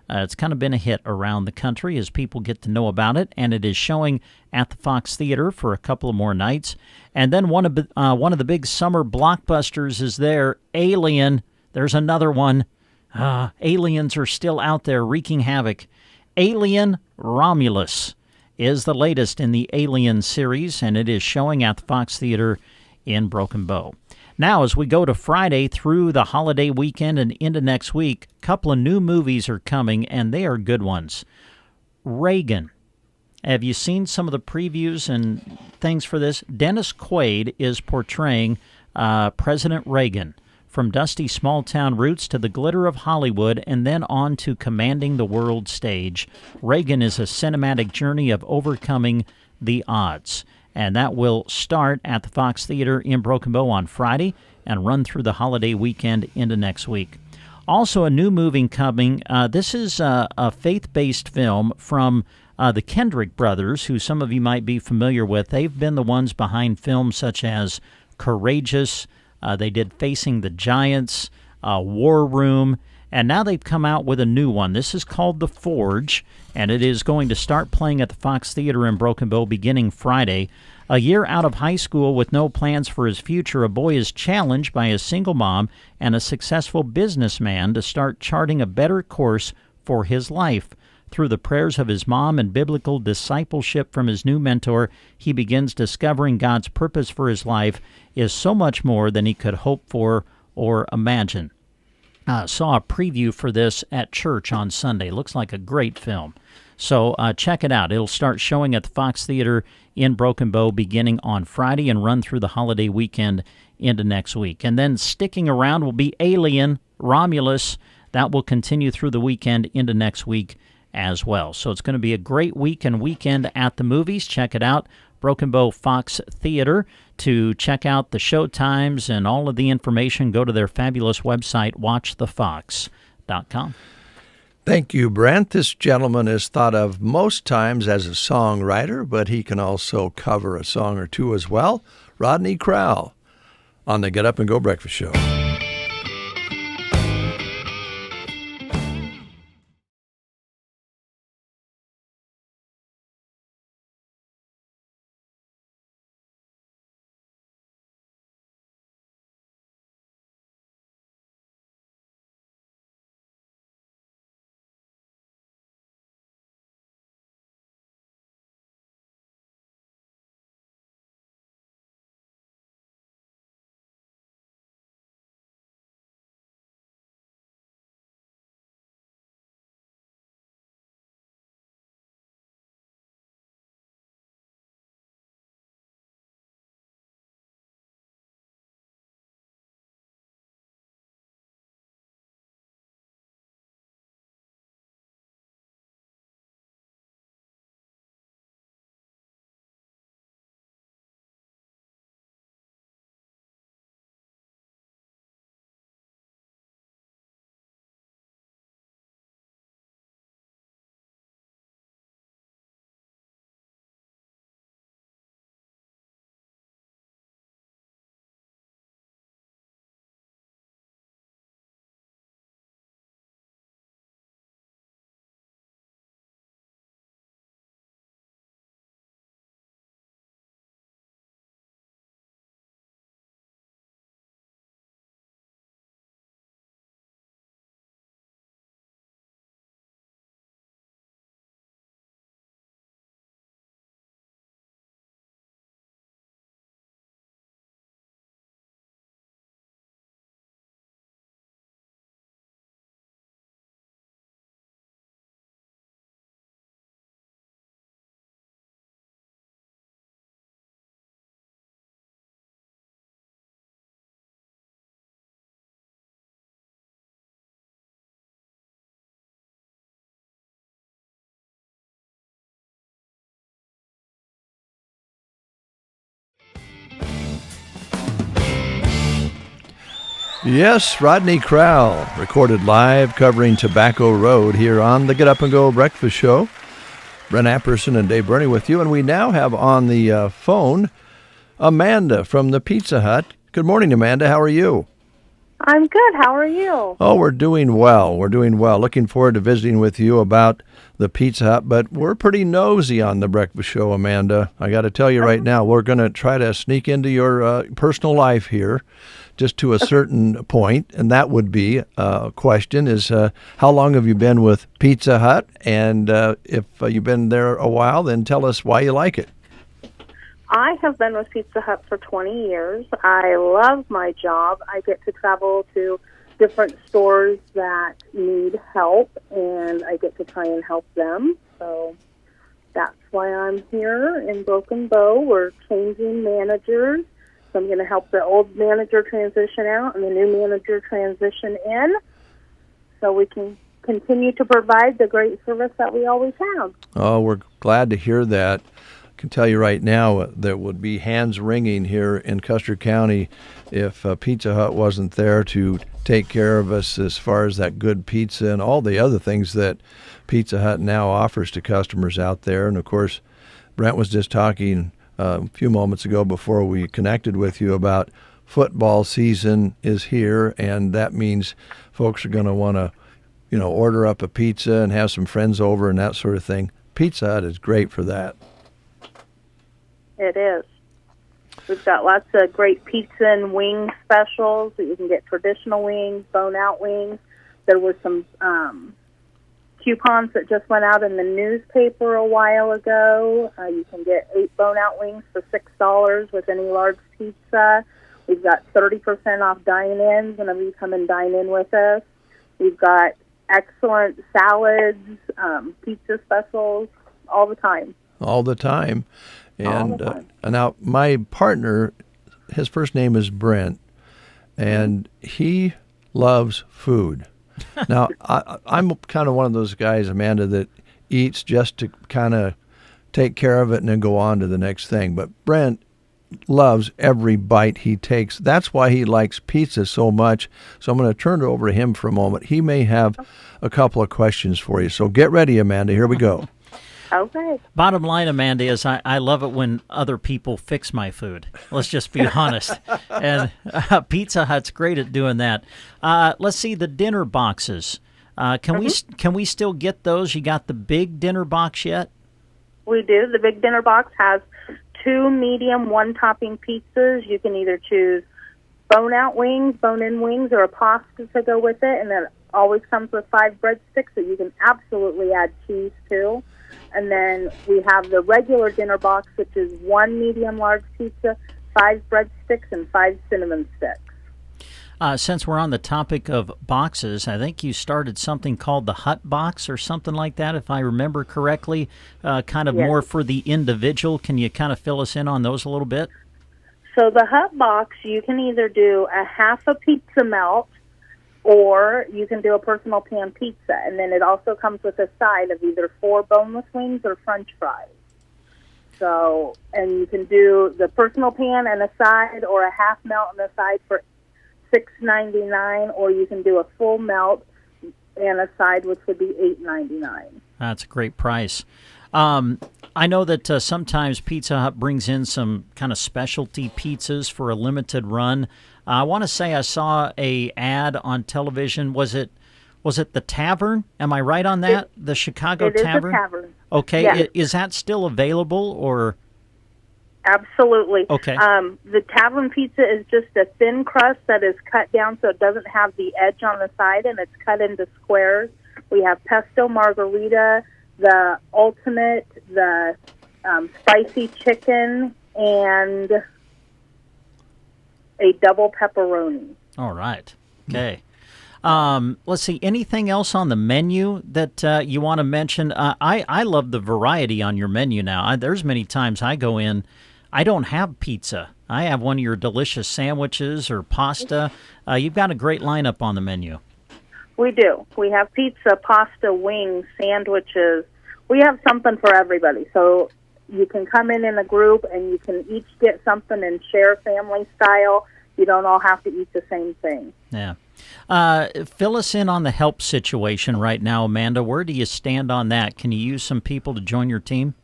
It's kind of been a hit around the country as people get to know about it, and it is showing at the Fox Theater for a couple of more nights. And then one of the big summer blockbusters is there, Alien. There's another one. Aliens are still out there wreaking havoc. Alien Romulus is the latest in the Alien series, and it is showing at the Fox Theater in Broken Bow. Now, as we go to Friday through the holiday weekend and into next week, a couple of new movies are coming, and they are good ones. Reagan. Have you seen some of the previews and things for this? Dennis Quaid is portraying President Reagan, from dusty small-town roots to the glitter of Hollywood and then on to commanding the world stage. Reagan is a cinematic journey of overcoming the odds. And that will start at the Fox Theater in Broken Bow on Friday and run through the holiday weekend into next week. Also, a new movie coming. This is a faith-based film from the Kendrick brothers, who some of you might be familiar with. They've been the ones behind films such as Courageous. They did Facing the Giants, War Room, and now they've come out with a new one. This is called The Forge, and it is going to start playing at the Fox Theater in Broken Bow beginning Friday. A year out of high school with no plans for his future, a boy is challenged by a single mom and a successful businessman to start charting a better course for his life. Through the prayers of his mom and biblical discipleship from his new mentor, he begins discovering God's purpose for his life is so much more than he could hope for or imagine. Saw a preview for this at church on Sunday. Looks like a great film. So check it out. It'll start showing at the Fox Theater in Broken Bow beginning on Friday and run through the holiday weekend into next week. And then sticking around will be Alien, Romulus. That will continue through the weekend into next week as well. So it's going to be a great week and weekend at the movies. Check it out, Broken Bow Fox Theater. To check out the show times and all of the information, go to their fabulous website, watchthefox.com. Thank you, Brent. This gentleman is thought of most times as a songwriter, but he can also cover a song or two as well. Rodney Crowell on the Get Up and Go Breakfast Show. Yes, Rodney Crowell, recorded live covering Tobacco Road here on the Get Up and Go Breakfast Show. Brent Apperson and Dave Burney with you, and we now have on the phone Amanda from the Pizza Hut. Good morning, Amanda. How are you? I'm good. How are you? Oh, we're doing well. We're doing well. Looking forward to visiting with you about the Pizza Hut, but we're pretty nosy on the breakfast show, Amanda. I got to tell you right now, we're going to try to sneak into your personal life here just to a certain point, and that would be a question is how long have you been with Pizza Hut? And if you've been there a while, then tell us why you like it. I have been with Pizza Hut for 20 years. I love my job. I get to travel to different stores that need help, and I get to try and help them. So that's why I'm here in Broken Bow. We're changing managers. So I'm going to help the old manager transition out and the new manager transition in so we can continue to provide the great service that we always have. Oh, we're glad to hear that. can tell you right now there would be hands wringing here in Custer County if Pizza Hut wasn't there to take care of us as far as that good pizza and all the other things that Pizza Hut now offers to customers out there. And, of course, Brent was just talking a few moments ago before we connected with you about football season is here, and that means folks are going to want to, order up a pizza and have some friends over and that sort of thing. Pizza Hut is great for that. It is. We've got lots of great pizza and wing specials. You can get traditional wings, bone-out wings. There were some coupons that just went out in the newspaper a while ago. You can get 8 bone-out wings for $6 with any large pizza. We've got 30% off dine-ins whenever you come and dine in with us. We've got excellent salads, pizza specials all the time. All the time. And now my partner, his first name is Brent, and he loves food. Now, I'm kind of one of those guys, Amanda, that eats just to kind of take care of it and then go on to the next thing. But Brent loves every bite he takes. That's why he likes pizza so much. So I'm going to turn it over to him for a moment. He may have a couple of questions for you. So get ready, Amanda. Here we go. Okay. Bottom line, Amanda, is I love it when other people fix my food. Let's just be honest. And Pizza Hut's great at doing that. Let's see the dinner boxes. Can we still get those? You got the big dinner box yet? We do. The big dinner box has 2 medium, 1-topping pizzas. You can either choose bone-out wings, bone-in wings, or a pasta to go with it. And then it always comes with 5 breadsticks that you can absolutely add cheese to. And then we have the regular dinner box, which is 1 medium large pizza, 5 breadsticks, and 5 cinnamon sticks. Since we're on the topic of boxes, I think you started something called the Hut Box or something like that, if I remember correctly, kind of more for the individual. Can you kind of fill us in on those a little bit? So the Hut Box, you can either do a half a pizza melt, or you can do a personal pan pizza. And then it also comes with a side of either 4 boneless wings or French fries. So, and you can do the personal pan and a side, or a half melt and a side for $6.99, or you can do a full melt and a side, which would be $8.99. That's a great price. I know that sometimes Pizza Hut brings in some kind of specialty pizzas for a limited run. I want to say I saw a ad on television. Was it the Tavern? Am I right on that? The Chicago Tavern? It is the Tavern. Okay. Yes. Is that still available, or? Absolutely. Okay. The Tavern pizza is just a thin crust that is cut down so it doesn't have the edge on the side, and it's cut into squares. We have pesto margarita, the ultimate, the spicy chicken, and a double pepperoni. All right. Okay. Let's see. Anything else on the menu that you want to mention? I love the variety on your menu now. There's many times I go in, I don't have pizza. I have one of your delicious sandwiches or pasta. You've got a great lineup on the menu. We do. We have pizza, pasta, wings, sandwiches. We have something for everybody. So you can come in a group and you can each get something and share family style. You don't all have to eat the same thing. Yeah. Fill us in on the help situation right now, Amanda. Where do you stand on that? Can you use some people to join your team?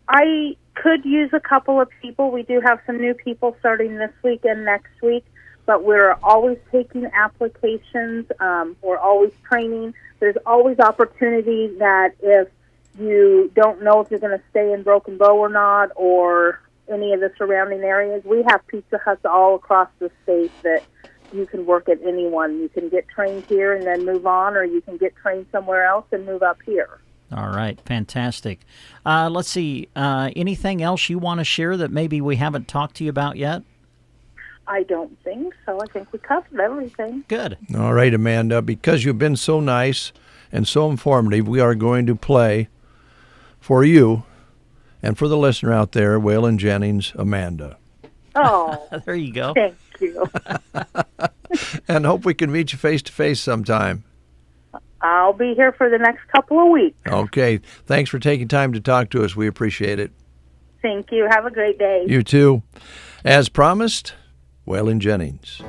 I could use a couple of people. We do have some new people starting this week and next week, but we're always taking applications. We're always training. There's always opportunity that if you don't know if you're going to stay in Broken Bow or not, or any of the surrounding areas, we have Pizza Huts all across the state that you can work at any one. You can get trained here and then move on, or you can get trained somewhere else and move up here. All right, fantastic. Let's see, anything else you want to share that maybe we haven't talked to you about yet? I don't think so. I think we covered everything. Good. All right, Amanda, because you've been so nice and so informative, we are going to play for you and for the listener out there, Waylon Jennings, Amanda. Oh, there you go. Thank you. And hope we can meet you face-to-face sometime. I'll be here for the next couple of weeks. Okay. Thanks for taking time to talk to us. We appreciate it. Thank you. Have a great day. You too. As promised, Waylon Jennings.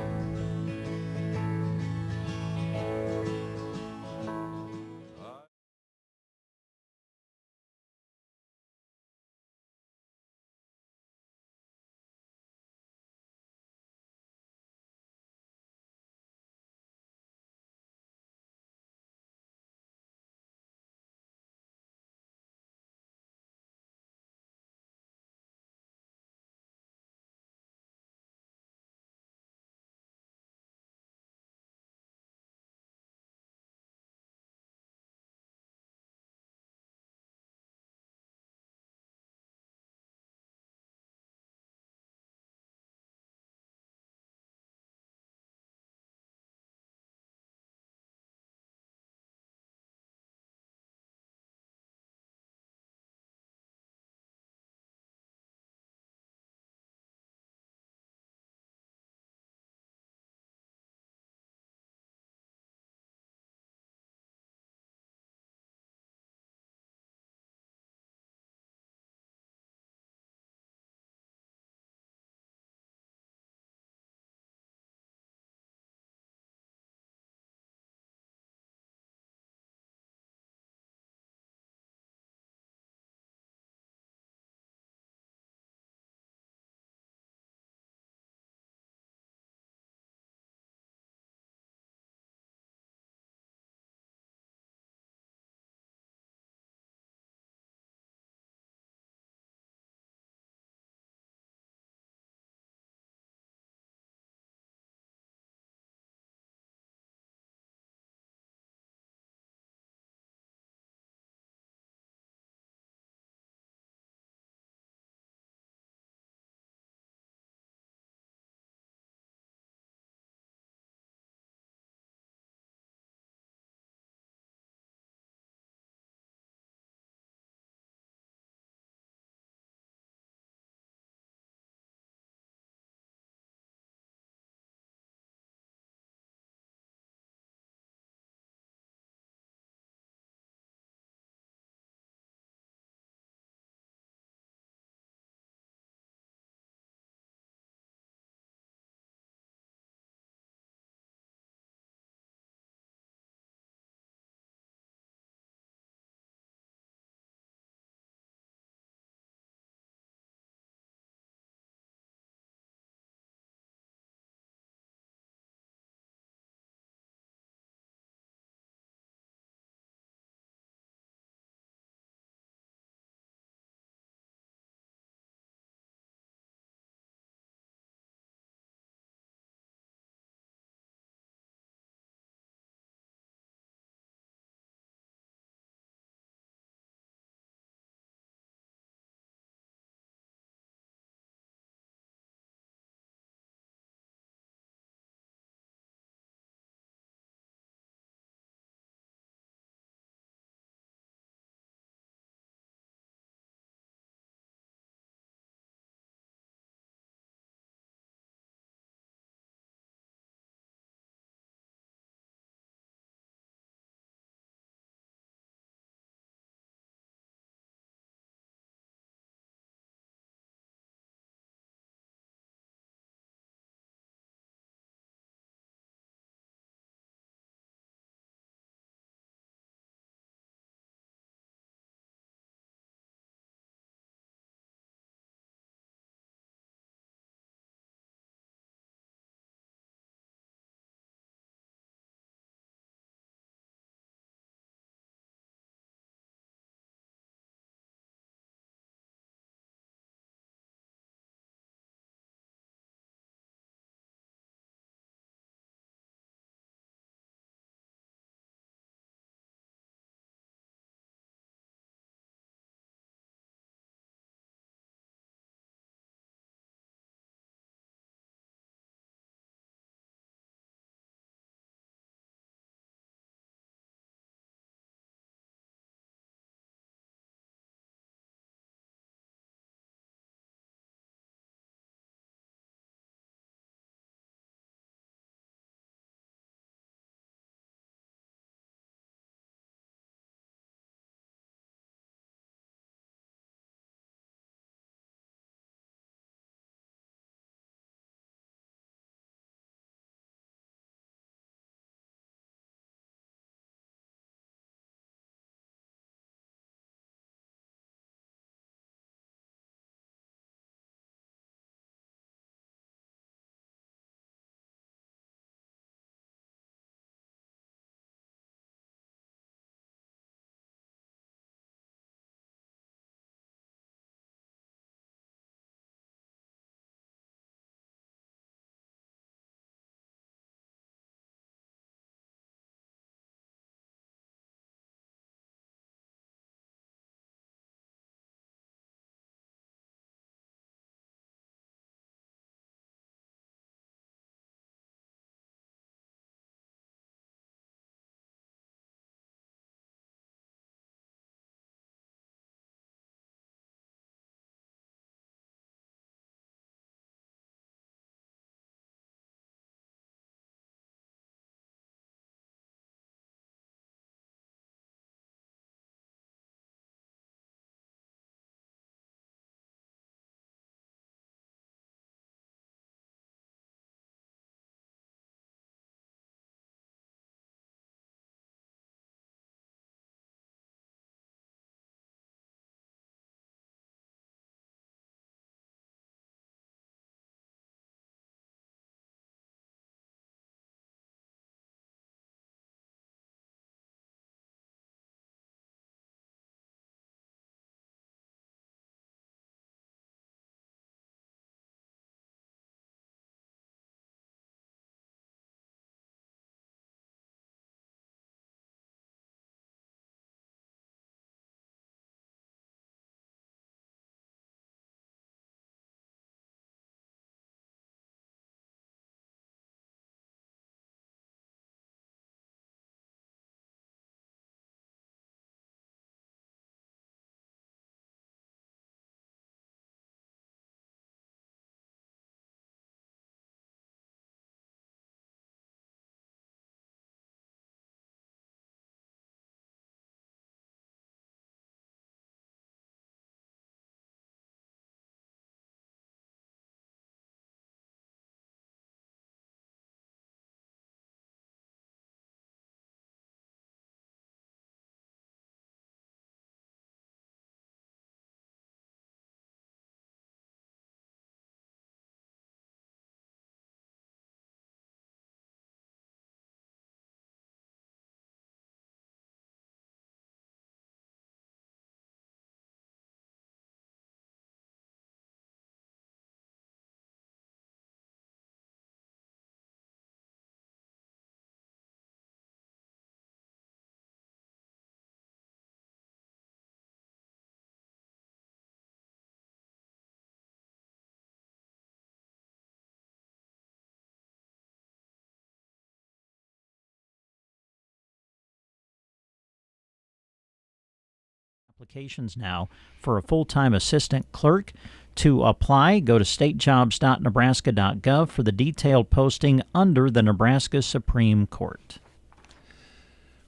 applications now for a full-time assistant clerk. To apply, go to statejobs.nebraska.gov for the detailed posting under the Nebraska Supreme Court.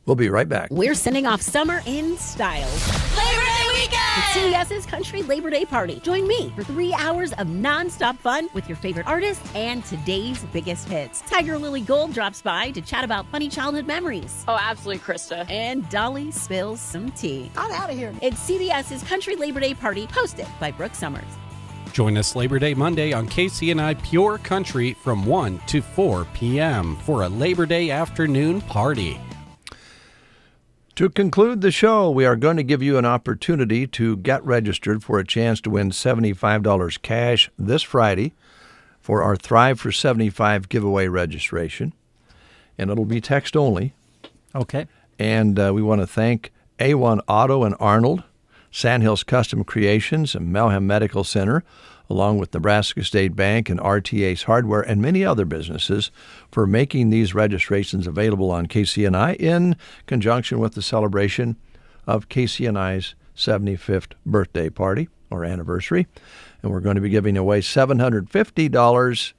We'll be right back. We're sending off summer in style. Labor Day weekend! It's CBS's Country Labor Day Party. Join me for 3 hours of non-stop fun with your favorite artists and today's biggest hits. Tiger Lily Gold drops by to chat about funny childhood memories. Oh, absolutely, Krista. And Dolly spills some tea. I'm out of here. It's CBS's Country Labor Day Party, hosted by Brooke Summers. Join us Labor Day Monday on KCNI Pure Country from 1 to 4 p.m. for a Labor Day afternoon party. To conclude the show, we are going to give you an opportunity to get registered for a chance to win $75 cash this Friday for our Thrive for 75 giveaway registration. And it'll be text only. Okay. And we want to thank A1 Auto and Arnold, Sandhills Custom Creations, and Melham Medical Center, along with Nebraska State Bank and RTA's Hardware and many other businesses for making these registrations available on KCNI in conjunction with the celebration of KCNI's 75th birthday party or anniversary. And we're going to be giving away $750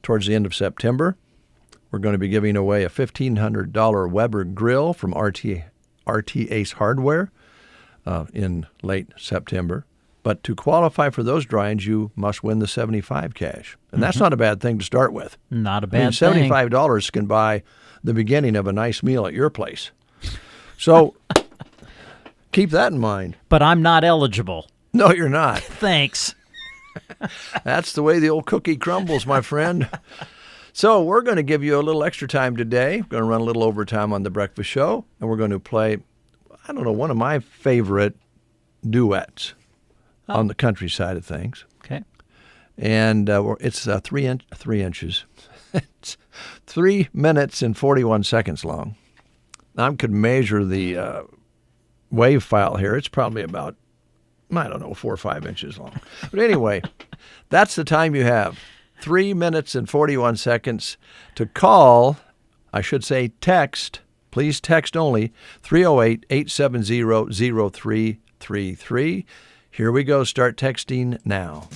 towards the end of September. We're going to be giving away a $1,500 Weber grill from RTA's Hardware in late September. But to qualify for those drawings, you must win the 75 cash. And that's not a bad thing to start with. Not a bad thing. $75 can buy the beginning of a nice meal at your place. So keep that in mind. But I'm not eligible. No, you're not. Thanks. That's the way the old cookie crumbles, my friend. So we're going to give you a little extra time today. We're going to run a little overtime on the breakfast show. And we're going to play, one of my favorite duets on the country side of things. Okay. And it's 3 inches. It's 3 minutes and 41 seconds long. I could measure the wave file here. It's probably about, 4 or 5 inches long. But anyway, that's the time you have. 3 minutes and 41 seconds to call, I should say text, please text only, 308-870-0333. Here we go. Start texting now.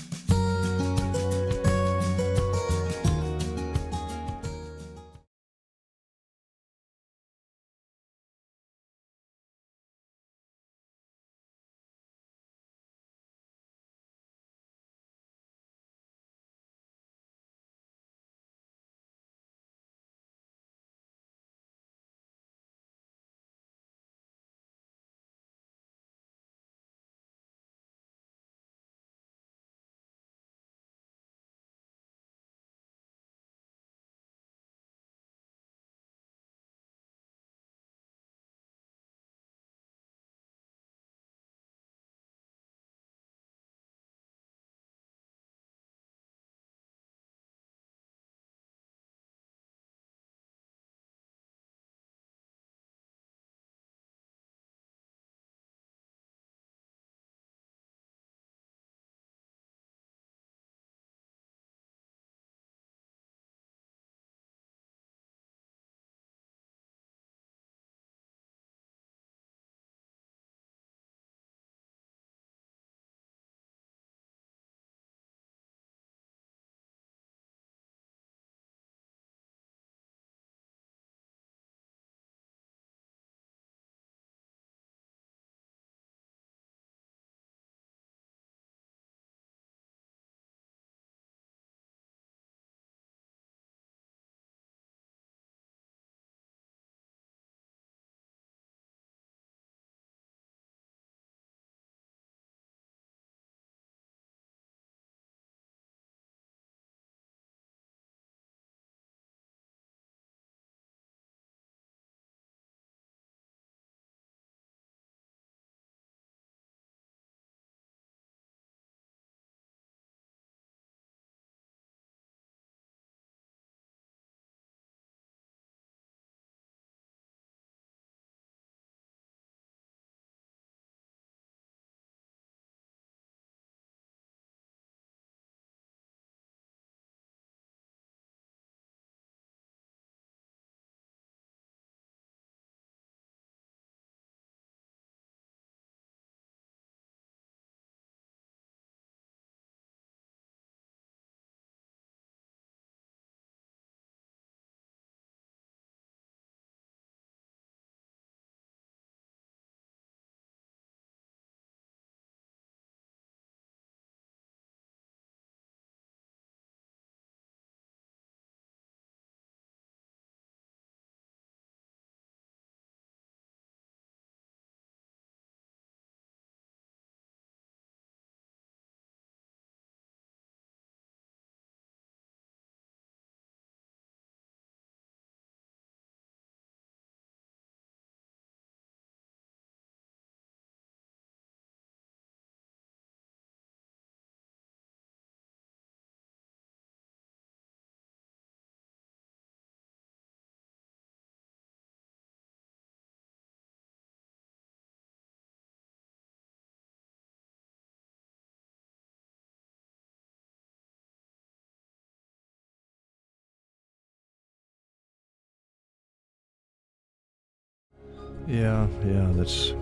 Yeah, that's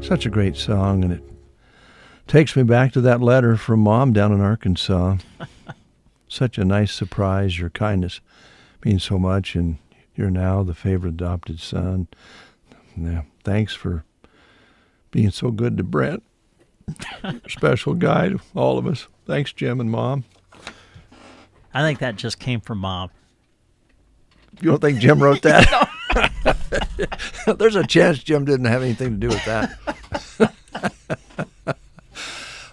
such a great song, and it takes me back to that letter from Mom down in Arkansas. Such a nice surprise. Your kindness means so much, and you're now the favorite adopted son. Yeah, thanks for being so good to Brent. Special guy to all of us. Thanks, Jim and Mom. I think that just came from Mom. You don't think Jim wrote that? There's a chance Jim didn't have anything to do with that.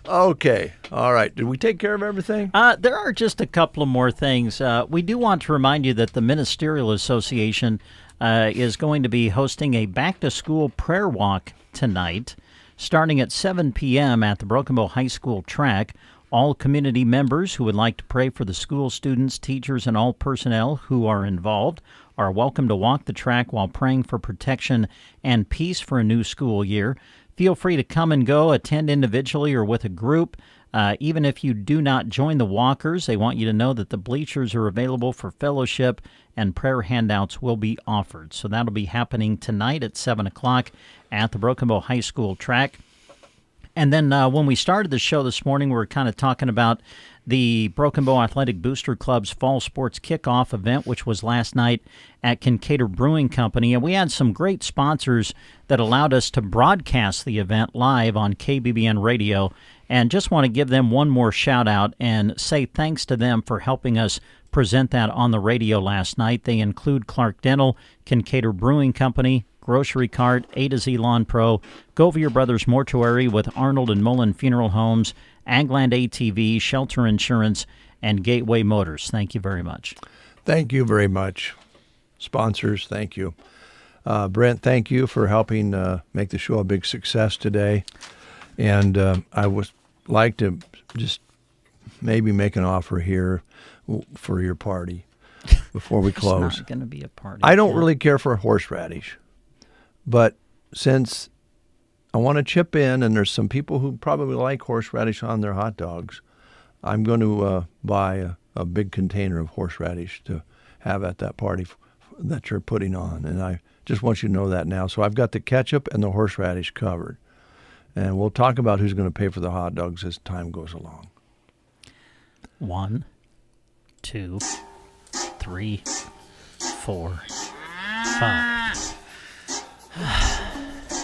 Okay. All right. Did we take care of everything? There are just a couple of more things. We do want to remind you that the Ministerial Association is going to be hosting a back-to-school prayer walk tonight, starting at 7 p.m. at the Broken Bow High School track. All community members who would like to pray for the school students, teachers, and all personnel who are involved are welcome to walk the track while praying for protection and peace for a new school year. Feel free to come and go, attend individually or with a group. Even if you do not join the walkers, they want you to know that the bleachers are available for fellowship and prayer handouts will be offered. So that'll be happening tonight at 7 o'clock at the Broken Bow High School track. And then when we started the show this morning, we were kind of talking about the Broken Bow Athletic Booster Club's Fall Sports Kickoff event, which was last night at Kincaid Brewing Company. And we had some great sponsors that allowed us to broadcast the event live on KBBN Radio. And just want to give them one more shout out and say thanks to them for helping us present that on the radio last night. They include Clark Dental, Kincaid Brewing Company, Grocery Cart, A to Z Lawn Pro, Govier Brothers Mortuary with Arnold and Mullen Funeral Homes, Agland ATV, Shelter Insurance, and Gateway Motors. Thank you very much. Thank you very much. Sponsors, thank you. Brent, thank you for helping make the show a big success today. And I would like to just maybe make an offer here for your party before we close. It's not going to be a party. I don't really care for horseradish. But since I want to chip in, and there's some people who probably like horseradish on their hot dogs, I'm going to buy a big container of horseradish to have at that party that you're putting on. And I just want you to know that now. So I've got the ketchup and the horseradish covered. And we'll talk about who's going to pay for the hot dogs as time goes along. 1, 2, 3, 4, 5.